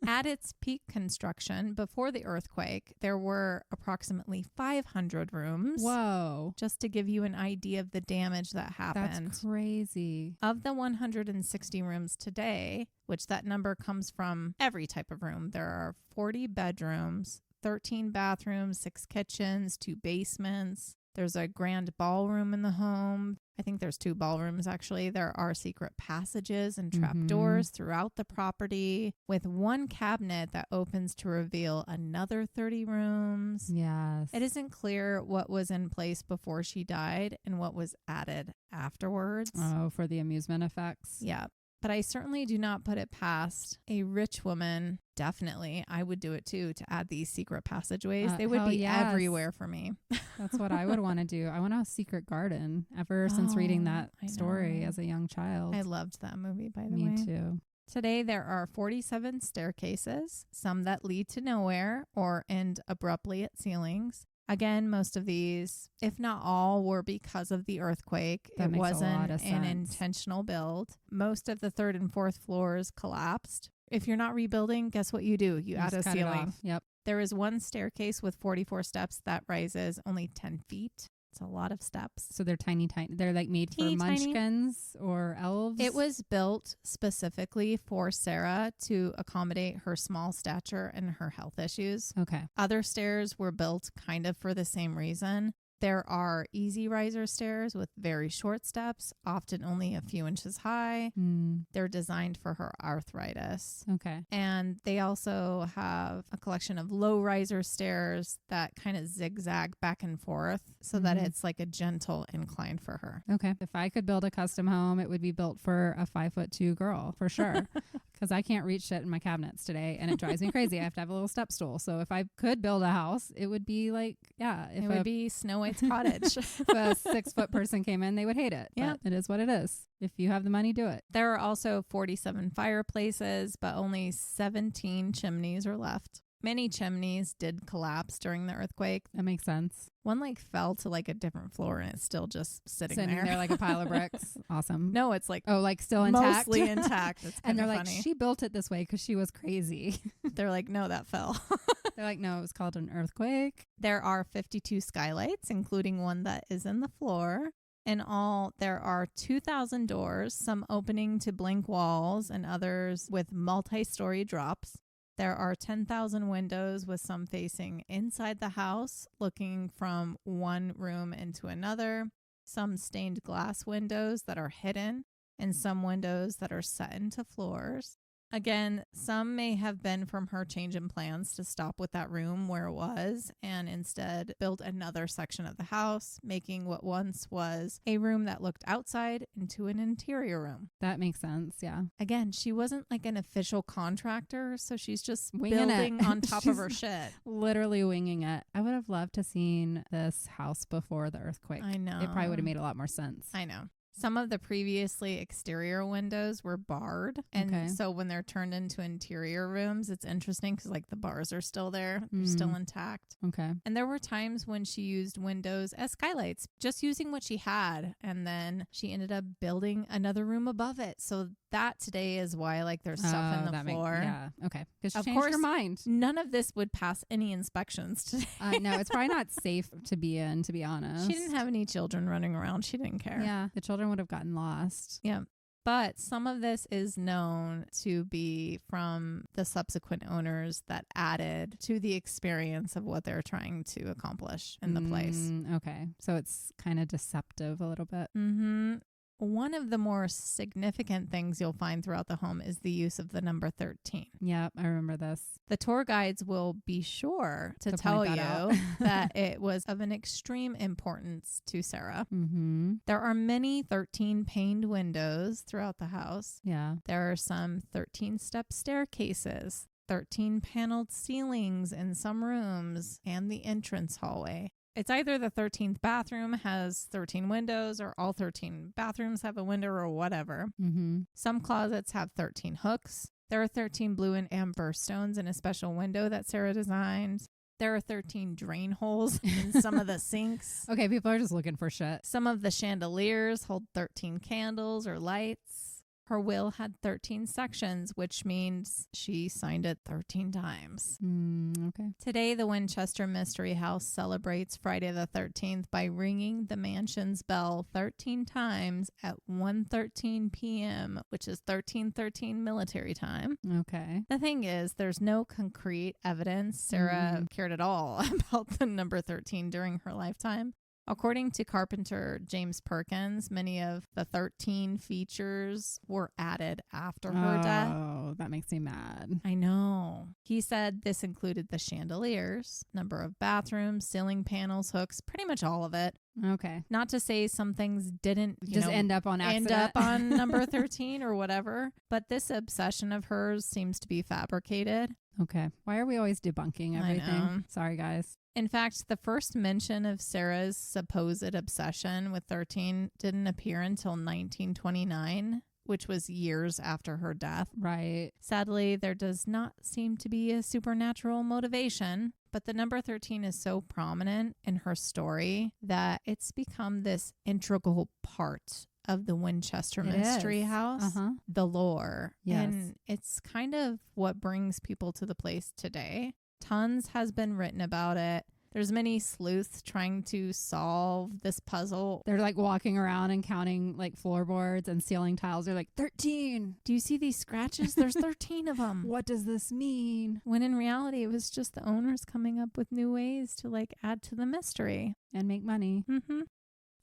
At its peak construction before the earthquake, there were approximately 500 rooms. Whoa. Just to give you an idea of the damage that happened. That's crazy. Of the 160 rooms today, which that number comes from every type of room, there are 40 bedrooms, 13 bathrooms, 6 kitchens, 2 basements. There's a grand ballroom in the home. I think there's 2 ballrooms, actually. There are secret passages and trapdoors throughout the property, with 1 cabinet that opens to reveal another 30 rooms. Yes. It isn't clear what was in place before she died and what was added afterwards. Oh, for the amusement effects. Yeah. But I certainly do not put it past a rich woman. Definitely, I would do it too, to add these secret passageways. They would be everywhere for me. That's what I would want to do. I want a secret garden ever since reading that story know. as a young child. I loved that movie, by the way. Me too. Today, there are 47 staircases, some that lead to nowhere or end abruptly at ceilings. Again, most of these, if not all, were because of the earthquake. That it makes a wasn't lot of an sense. intentional build. Most of the 3rd and 4th floors collapsed. If you're not rebuilding, guess what you do? You add a just cut it ceiling. off. Yep. There is 1 staircase with 44 steps that rises only 10 feet. It's a lot of steps. So they're tiny. They're like made for Teeny tiny. munchkins or elves. It was built specifically for Sarah to accommodate her small stature and her health issues. Okay. Other stairs were built kind of for the same reason. There are easy riser stairs with very short steps, often only a few inches high. They're designed for her arthritis. Okay. And they also have a collection of low riser stairs that kind of zigzag back and forth so that it's like a gentle incline for her. Okay. If I could build a custom home, it would be built for a 5'2" girl for sure. Because I can't reach shit in my cabinets today and it drives me crazy. I have to have a little step stool. So if I could build a house, it would be like, it would be Snow White's cottage. If a 6-foot person came in, they would hate it. Yeah. But it is what it is. If you have the money, do it. There are also 47 fireplaces, but only 17 chimneys are left. Many chimneys did collapse during the earthquake. That makes sense. One like fell to like a different floor and it's still just sitting there like a pile of bricks. Awesome. No, it's like still intact. Mostly intact. It's and they're funny. like, she built it this way because she was crazy. They're like, no, that fell. They're like, no, it was called an earthquake. There are 52 skylights, including one that is in the floor. In all, there are 2,000 doors, some opening to blank walls and others with multi-story drops. There are 10,000 windows with some facing inside the house, looking from one room into another, some stained glass windows that are hidden, and some windows that are set into floors. Again, some may have been from her change in plans to stop with that room where it was and instead build another section of the house, making what once was a room that looked outside into an interior room. That makes sense, yeah. Again, she wasn't like an official contractor, so she's just winging building it on top of her shit. Literally winging it. I would have loved to seen this house before the earthquake. I know. It probably would have made a lot more sense. I know. Some of the previously exterior windows were barred. And so when they're turned into interior rooms, it's interesting because like the bars are still there. They're still intact. Okay. And there were times when she used windows as skylights, just using what she had. And then she ended up building another room above it. So that today is why like there's stuff in the floor. Okay. Because she of changed course, her mind. None of this would pass any inspections today. No, it's probably not safe to be in, to be honest. She didn't have any children running around. She didn't care. Yeah. The children would have gotten lost. Yeah. But some of this is known to be from the subsequent owners that added to the experience of what they're trying to accomplish in the place. Okay. So it's kind of deceptive a little bit. Mm-hmm. One of the more significant things you'll find throughout the home is the use of the number 13. Yep, I remember this. The tour guides will be sure to tell you that it was of an extreme importance to Sarah. Mm-hmm. There are many 13 paned windows throughout the house. Yeah. There are some 13-step staircases, 13 paneled ceilings in some rooms, and the entrance hallway. It's either the 13th bathroom has 13 windows or all 13 bathrooms have a window or whatever. Mm-hmm. Some closets have 13 hooks. There are 13 blue and amber stones in a special window that Sarah designed. There are 13 drain holes in some of the sinks. Okay, people are just looking for shit. Some of the chandeliers hold 13 candles or lights. Her will had 13 sections, which means she signed it 13 times. Okay. Today, the Winchester Mystery House celebrates Friday the 13th by ringing the mansion's bell 13 times at 1:13 p.m., which is 13:13 military time. Okay. The thing is, there's no concrete evidence Sarah cared at all about the number 13 during her lifetime. According to carpenter James Perkins, many of the 13 features were added after her death. Oh, that makes me mad. I know. He said this included the chandeliers, number of bathrooms, ceiling panels, hooks, pretty much all of it. Okay. Not to say some things didn't end up on accident. End up on number 13 or whatever, but this obsession of hers seems to be fabricated. Okay. Why are we always debunking everything? I know. Sorry, guys. In fact, the first mention of Sarah's supposed obsession with 13 didn't appear until 1929, which was years after her death. Right. Sadly, there does not seem to be a supernatural motivation, but the number 13 is so prominent in her story that it's become this integral part of the Winchester Mystery House, the lore. Yes. And it's kind of what brings people to the place today. Tons has been written about it. There's many sleuths trying to solve this puzzle. They're like walking around and counting like floorboards and ceiling tiles. They're like, 13. Do you see these scratches? There's 13 of them. What does this mean? When in reality, it was just the owners coming up with new ways to like add to the mystery. And make money. Mm-hmm.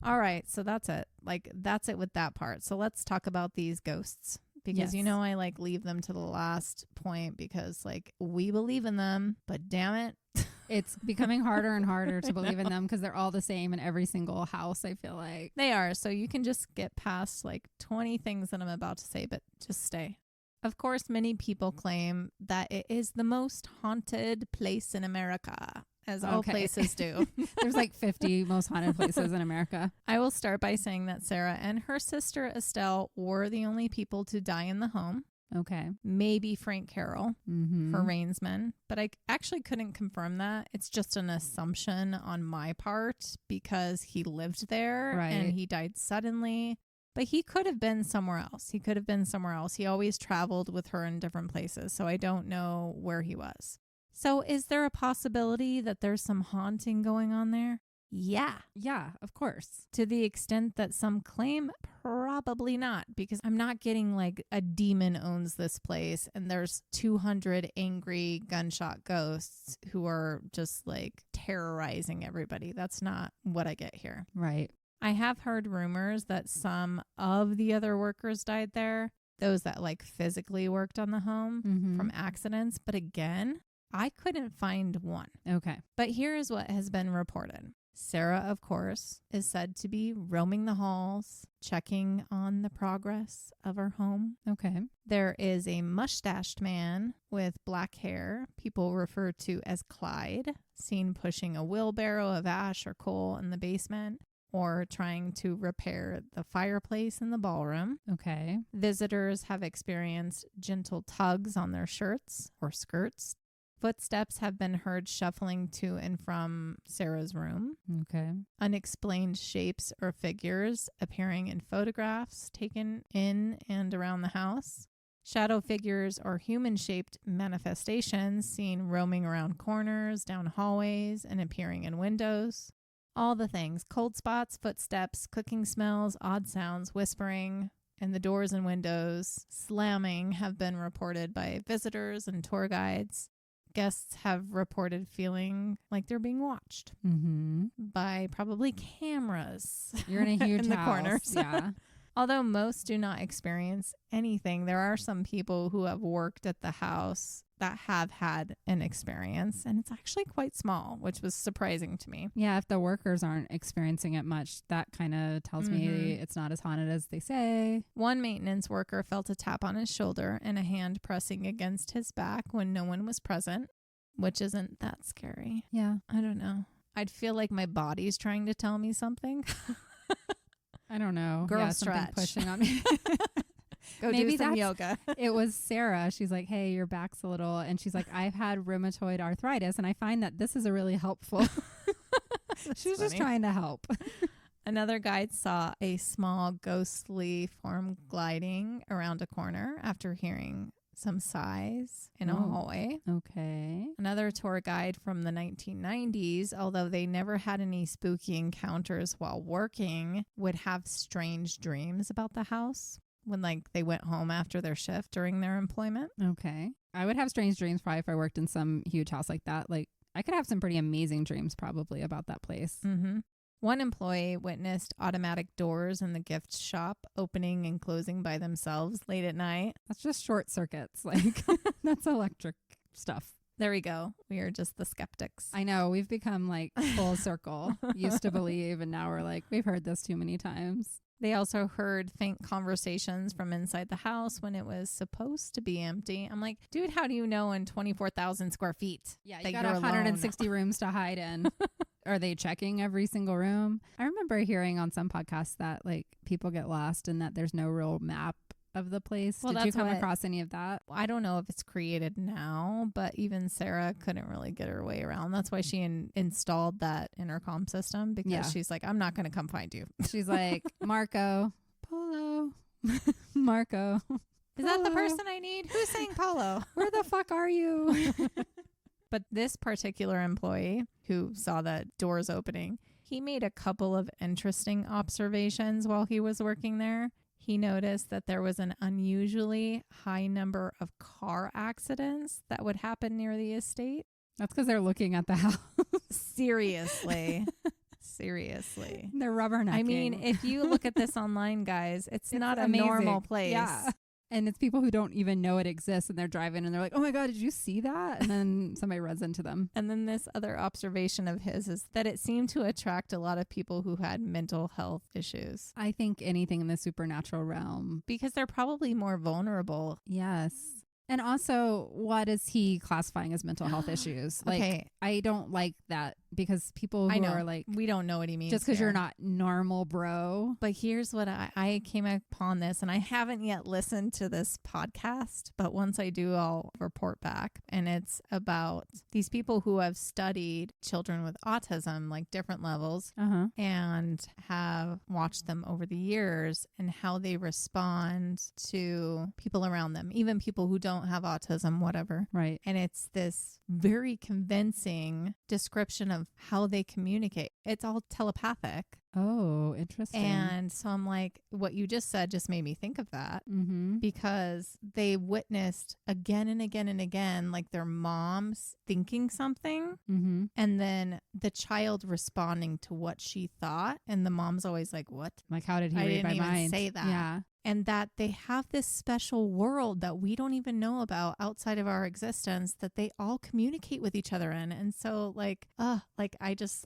All right. So that's it. Like, that's it with that part. So let's talk about these ghosts. Because, Yes. I like leave them to the last point because like we believe in them, but damn it. It's becoming harder and harder to believe in them because they're all the same in every single house, I feel like. They are. So you can just get past like 20 things that I'm about to say, but just stay. Of course, many people claim that it is the most haunted place in America, as all places do. There's like 50 most haunted places in America. I will start by saying that Sarah and her sister Estelle were the only people to die in the home. Okay. Maybe Frank Carroll, Mm-hmm. her rainsman, but I actually couldn't confirm that. It's just an assumption on my part because he lived there and he died suddenly. But he could have been somewhere else. He always traveled with her in different places, so I don't know where he was. So is there a possibility that there's some haunting going on there? Yeah. Yeah, of course. To the extent that some claim, probably not, because I'm not getting like a demon owns this place and there's 200 angry gunshot ghosts who are just like terrorizing everybody. That's not what I get here. Right. I have heard rumors that some of the other workers died there, those that like physically worked on the home from accidents. But again, I couldn't find one. Okay. But here is what has been reported. Sarah, of course, is said to be roaming the halls, checking on the progress of her home. Okay. There is a mustached man with black hair, people refer to as Clyde, seen pushing a wheelbarrow of ash or coal in the basement or trying to repair the fireplace in the ballroom. Okay. Visitors have experienced gentle tugs on their shirts or skirts. Footsteps have been heard shuffling to and from Sarah's room. Okay. Unexplained shapes or figures appearing in photographs taken in and around the house. Shadow figures or human-shaped manifestations seen roaming around corners, down hallways, and appearing in windows. All the things. Cold spots, footsteps, cooking smells, odd sounds, whispering, and the doors and windows slamming have been reported by visitors and tour guides. Guests have reported feeling like they're being watched by probably cameras. You're in a huge in the house. corners. Yeah. Although most do not experience anything, there are some people who have worked at the house that have had an experience, and it's actually quite small, which was surprising to me. Yeah, if the workers aren't experiencing it much, that kind of tells me it's not as haunted as they say. One maintenance worker felt a tap on his shoulder and a hand pressing against his back when no one was present, which isn't that scary. Yeah. I don't know. I'd feel like my body's trying to tell me something. I don't know. Girl, yeah, something stretch. pushing on me. Go Maybe do some that's- yoga. It was Sarah. She's like, hey, your back's a little. And she's like, I've had rheumatoid arthritis. And I find that this is a really helpful. She was just trying to help. Another guide saw a small ghostly form gliding around a corner after hearing some sighs in a hallway. Okay. Another tour guide from the 1990s, although they never had any spooky encounters while working, would have strange dreams about the house when like they went home after their shift during their employment. Okay. I would have strange dreams probably if I worked in some huge house like that. Like I could have some pretty amazing dreams probably about that place. One employee witnessed automatic doors in the gift shop opening and closing by themselves late at night. That's just short circuits. Like that's electric stuff. There we go. We are just the skeptics. I know. We've become like full circle. Used to believe and now we're like, we've heard this too many times. They also heard faint conversations from inside the house when it was supposed to be empty. I'm like, dude, how do you know in 24,000 square feet? Yeah, that you got you're 160 alone? rooms to hide in. Are they checking every single room? I remember hearing on some podcasts that like people get lost and that there's no real map of the place. Well, Did you that's come what- across any of that? I don't know if it's created now, but even Sarah couldn't really get her way around. That's why she installed that intercom system because she's like, I'm not going to come find you. She's like, Marco, Polo, Marco. Is that the Polo. person I need? Who's saying Polo? Where the fuck are you? But this particular employee who saw the doors opening, he made a couple of interesting observations while he was working there. He noticed that there was an unusually high number of car accidents that would happen near the estate. That's because they're looking at the house. Seriously. Seriously. They're rubbernecking. I mean, if you look at this online, guys, it's not a normal place. Yeah. And it's people who don't even know it exists, and they're driving and they're like, oh my God, did you see that? And then somebody runs into them. And then this other observation of his is that it seemed to attract a lot of people who had mental health issues. I think anything in the supernatural realm. Because they're probably more vulnerable. Yes. And also, what is he classifying as mental health issues? Like, Okay. I don't like that because people who are like, we don't know what he means. just because you're not normal, bro. But here's what I came upon this, and I haven't yet listened to this podcast, but once I do, I'll report back. And it's about these people who have studied children with autism, like different levels, and have watched them over the years and how they respond to people around them, even people who don't have autism, whatever. Right. And it's this very convincing description of how they communicate. It's all telepathic. Oh, interesting. And so I'm like, what you just said just made me think of that, because they witnessed again and again and again, like their moms thinking something and then the child responding to what she thought. And the mom's always like, what? Like, how did he I read didn't my even mind? say that. Yeah. And that they have this special world that we don't even know about outside of our existence that they all communicate with each other in. And so I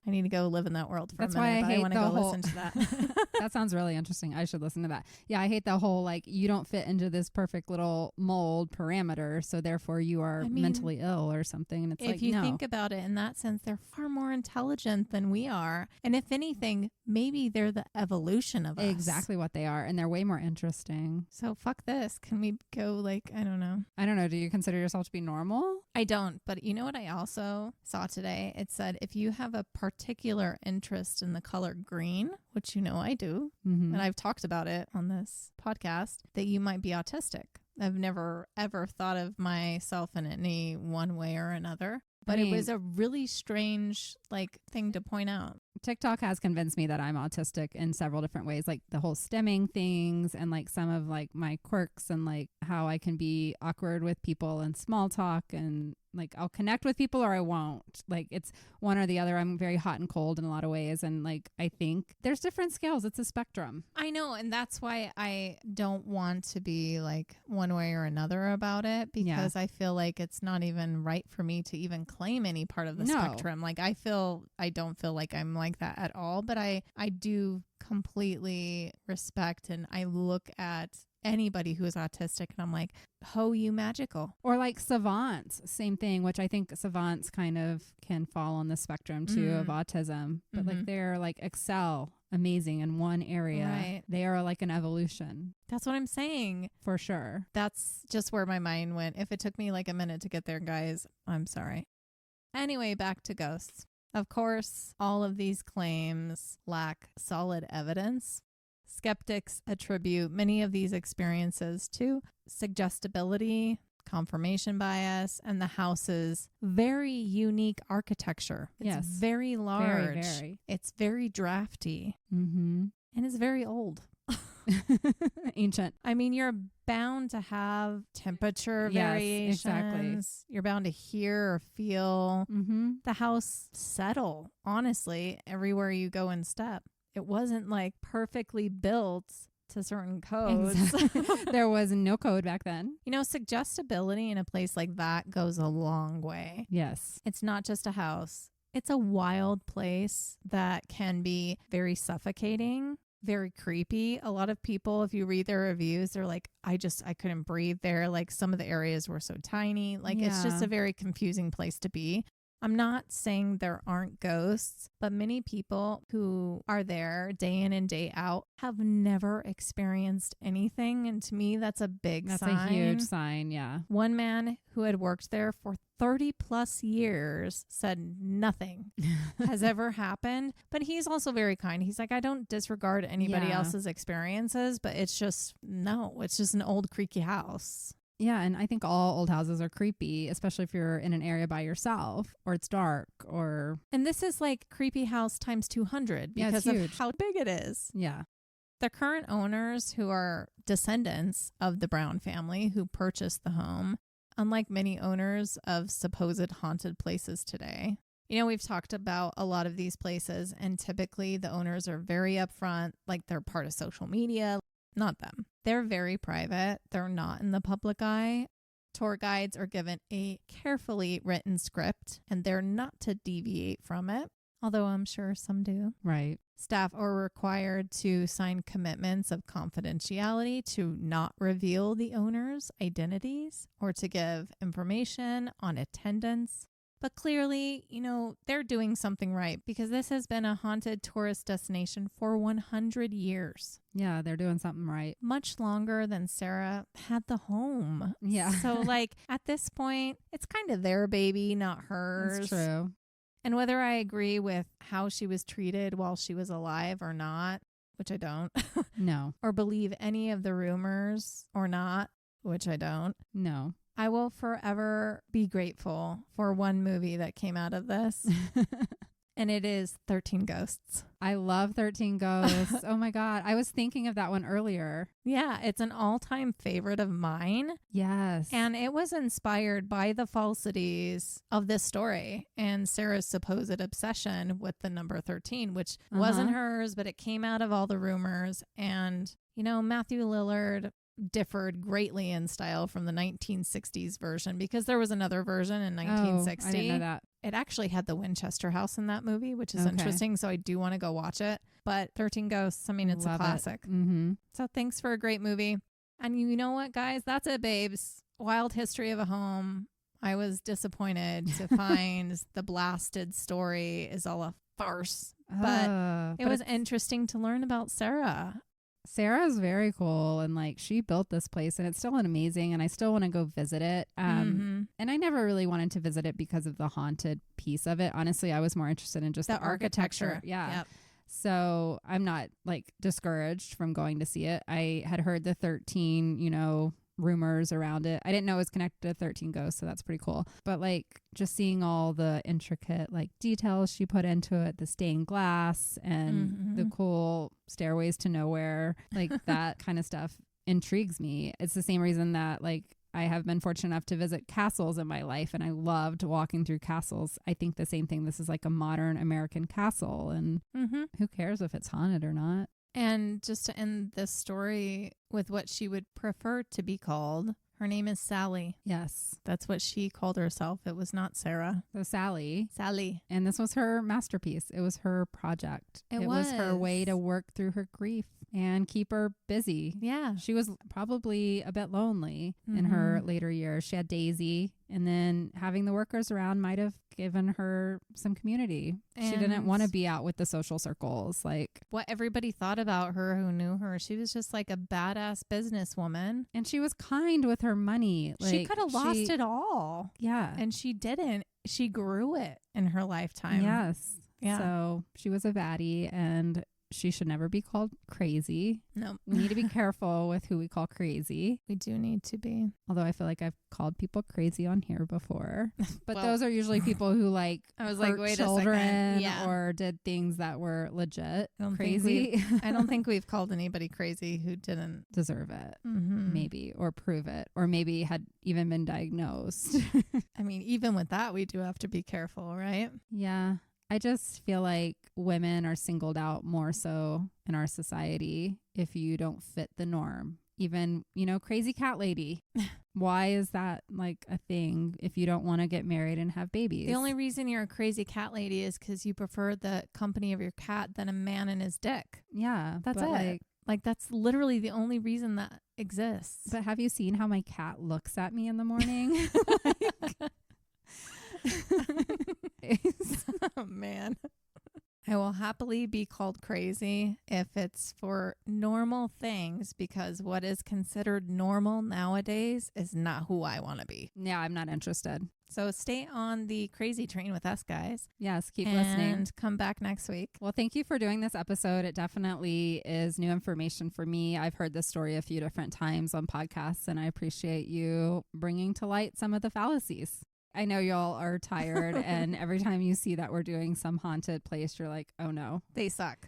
need to go live in that world for a minute. Why I hate I want to the go whole... listen to that. That sounds really interesting. I should listen to that. Yeah, I hate the whole, like, you don't fit into this perfect little mold parameter, so therefore you are mentally ill or something. And it's like, if you think about it in that sense, they're far more intelligent than we are. And if anything, maybe they're the evolution of us. Exactly what they are. And they're way more interesting. So fuck this. Can we go I don't know. I don't know. Do you consider yourself to be normal? I don't. But you know what I also saw today? It said if you have a particular interest in the color green, which you know I do, and I've talked about it on this podcast, that you might be autistic. I've never, ever thought of myself in any one way or another. But it was a really strange thing to point out. TikTok has convinced me that I'm autistic in several different ways, like the whole stemming things and like some of like my quirks and like how I can be awkward with people and small talk and like I'll connect with people or I won't. Like it's one or the other. I'm very hot and cold in a lot of ways. And like I think there's different scales. It's a spectrum. I know. And that's why I don't want to be like one way or another about it, because I feel like it's not even right for me to even claim any part of the spectrum. Like I don't feel like I'm like that at all, but I do completely respect, and I look at anybody who is autistic and I'm like, ho, you magical. Or like savants, same thing, which I think savants kind of can fall on the spectrum too of autism, but like they're like excel amazing in one area. Right. They are like an evolution. That's what I'm saying. For sure. That's just where my mind went. If it took me like a minute to get there, guys, I'm sorry. Anyway, back to ghosts. Of course, all of these claims lack solid evidence. Skeptics attribute many of these experiences to suggestibility, confirmation bias, and the house's very unique architecture. It's very large. Very. It's very drafty. And it's very old. Ancient. I mean, you're bound to have temperature variations. Exactly. You're bound to hear or feel the house settle, honestly, everywhere you go and step. It wasn't like perfectly built to certain codes. Exactly. There was no code back then. You know, suggestibility in a place like that goes a long way. Yes. It's not just a house. It's a wild place that can be very suffocating, very creepy. A lot of people, if you read their reviews, they're like, I couldn't breathe there. Like some of the areas were so tiny. Like it's just a very confusing place to be. I'm not saying there aren't ghosts, but many people who are there day in and day out have never experienced anything. And to me, that's a big sign. That's a huge sign, yeah. One man who had worked there for 30 plus years said nothing has ever happened. But he's also very kind. He's like, I don't disregard anybody else's experiences, but it's just an old creaky house. Yeah, and I think all old houses are creepy, especially if you're in an area by yourself or it's dark or... And this is like creepy house times 200 Yeah, it's because of huge. how big it is. Yeah. The current owners, who are descendants of the Brown family who purchased the home, unlike many owners of supposed haunted places today. You know, we've talked about a lot of these places, and typically the owners are very upfront, like they're part of social media. Not them. They're very private. They're not in the public eye. Tour guides are given a carefully written script, and they're not to deviate from it, although I'm sure some do. Right. Staff are required to sign commitments of confidentiality to not reveal the owners' identities or to give information on attendance. But clearly, you know, they're doing something right because this has been a haunted tourist destination for 100 years. Yeah, they're doing something right. Much longer than Sarah had the home. Yeah. So, like, at this point, it's kind of their baby, not hers. That's true. And whether I agree with how she was treated while she was alive or not, which I don't, No. or believe any of the rumors or not, which I don't, No. I will forever be grateful for one movie that came out of this, and it is 13 Ghosts. I love 13 Ghosts. Oh my God. I was thinking of that one earlier. Yeah, it's an all-time favorite of mine. Yes. And it was inspired by the falsities of this story and Sarah's supposed obsession with the number 13, which wasn't hers, but it came out of all the rumors. And, you know, Matthew Lillard differed greatly in style from the 1960s version because there was another version in 1960. I didn't know that. It actually had the Winchester house in that movie, which is Okay. interesting. So I do want to go watch it. But 13 Ghosts, I mean, it's Love a classic. Mm-hmm. So thanks for a great movie. And you know what, guys? That's it, babes. Wild History of a Home. I was disappointed to find the blasted story is all a farce. But it was interesting to learn about Sarah. Sarah's very cool, and like she built this place and it's still amazing, and I still want to go visit it. And I never really wanted to visit it because of the haunted piece of it. Honestly, I was more interested in just the architecture. Yeah. Yep. So I'm not like discouraged from going to see it. I had heard the 13, you know, rumors around it. I didn't know it was connected to 13 Ghosts, so that's pretty cool. But like just seeing all the intricate like details she put into it, the stained glass and the cool stairways to nowhere, like that kind of stuff intrigues me. It's the same reason that like I have been fortunate enough to visit castles in my life, and I loved walking through castles. I think the same thing. This is like a modern American castle, and who cares if it's haunted or not? And just to end this story with what she would prefer to be called, her name is Sally. Yes. That's what she called herself. It was not Sarah. So Sally. And this was her masterpiece. It was her project. It was her way to work through her grief and keep her busy. Yeah. She was probably a bit lonely in her later years. She had Daisy, and then having the workers around might have given her some community. She didn't want to be out with the social circles. Like what everybody thought about her who knew her. She was just like a badass businesswoman. And she was kind with her money. Like, she could have lost it all. Yeah. And she didn't. She grew it in her lifetime. Yes. Yeah. So she was a baddie, and she should never be called crazy. No. We need to be careful with who we call crazy. We do need to be. Although I feel like I've called people crazy on here before. But those are usually people who like I was hurt like, wait children a second. Yeah. or did things that were legit I don't think we've called anybody crazy who didn't deserve it. Maybe, or prove it, or maybe had even been diagnosed. I mean, even with that, we do have to be careful, right? Yeah. I just feel like women are singled out more so in our society if you don't fit the norm. Even, you know, crazy cat lady. Why is that like a thing if you don't want to get married and have babies? The only reason you're a crazy cat lady is because you prefer the company of your cat than a man and his dick. Yeah. That's it. Like that's literally the only reason that exists. But have you seen how my cat looks at me in the morning? Oh, man. I will happily be called crazy if it's for normal things, because what is considered normal nowadays is not who I want to be. Yeah, I'm not interested. So stay on the crazy train with us, guys. Yes, keep listening. And come back next week. Well, thank you for doing this episode. It definitely is new information for me. I've heard this story a few different times on podcasts, and I appreciate you bringing to light some of the fallacies. I know y'all are tired, and every time you see that we're doing some haunted place, you're like, oh no. They suck.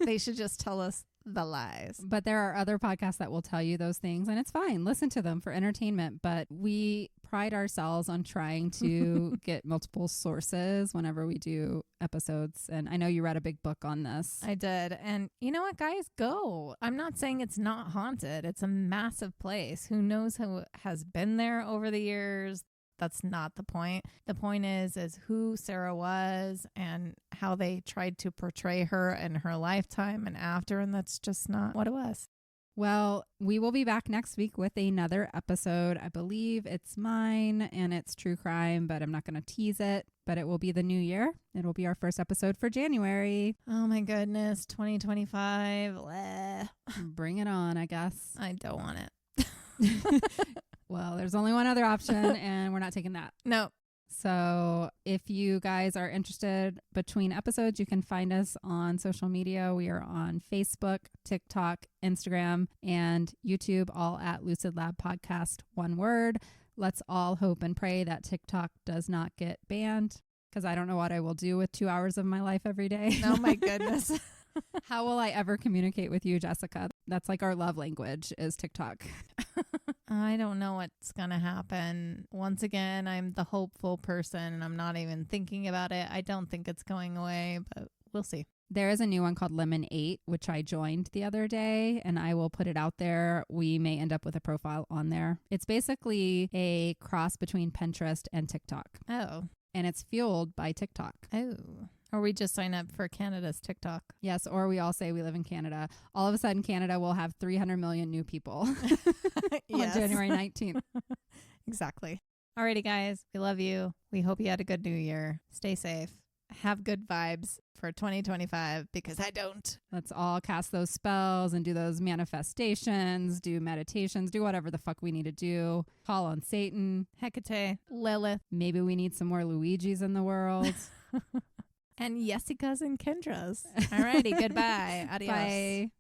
They should just tell us the lies. But there are other podcasts that will tell you those things, and it's fine. Listen to them for entertainment. But we pride ourselves on trying to get multiple sources whenever we do episodes. And I know you read a big book on this. I did. And you know what, guys? Go. I'm not saying it's not haunted. It's a massive place. Who knows who has been there over the years? That's not the point. The point is who Sarah was and how they tried to portray her in her lifetime and after, and that's just not what it was. Well, we will be back next week with another episode. I believe it's mine and it's true crime, but I'm not going to tease it. But it will be the new year. It will be our first episode for January. Oh my goodness, 2025. Bleh. Bring it on, I guess. I don't want it. Well, there's only one other option, and we're not taking that. No. So if you guys are interested between episodes, you can find us on social media. We are on Facebook, TikTok, Instagram, and YouTube, all at Lucid Lab Podcast, one word. Let's all hope and pray that TikTok does not get banned, because I don't know what I will do with 2 hours of my life every day. Oh my goodness. How will I ever communicate with you, Jessica? That's like our love language is TikTok. I don't know what's going to happen. Once again, I'm the hopeful person and I'm not even thinking about it. I don't think it's going away, but we'll see. There is a new one called Lemon 8, which I joined the other day, and I will put it out there. We may end up with a profile on there. It's basically a cross between Pinterest and TikTok. Oh. And it's fueled by TikTok. Oh. Or we just sign up for Canada's TikTok. Yes, or we all say we live in Canada. All of a sudden, Canada will have 300 million new people on January 19th. Exactly. Alrighty, guys. We love you. We hope you had a good new year. Stay safe. Have good vibes for 2025, because I don't. Let's all cast those spells and do those manifestations, do meditations, do whatever the fuck we need to do. Call on Satan. Hecate. Lilith. Maybe we need some more Luigis in the world. And Jessica's and Kendra's. Alrighty, goodbye. Adios. Bye.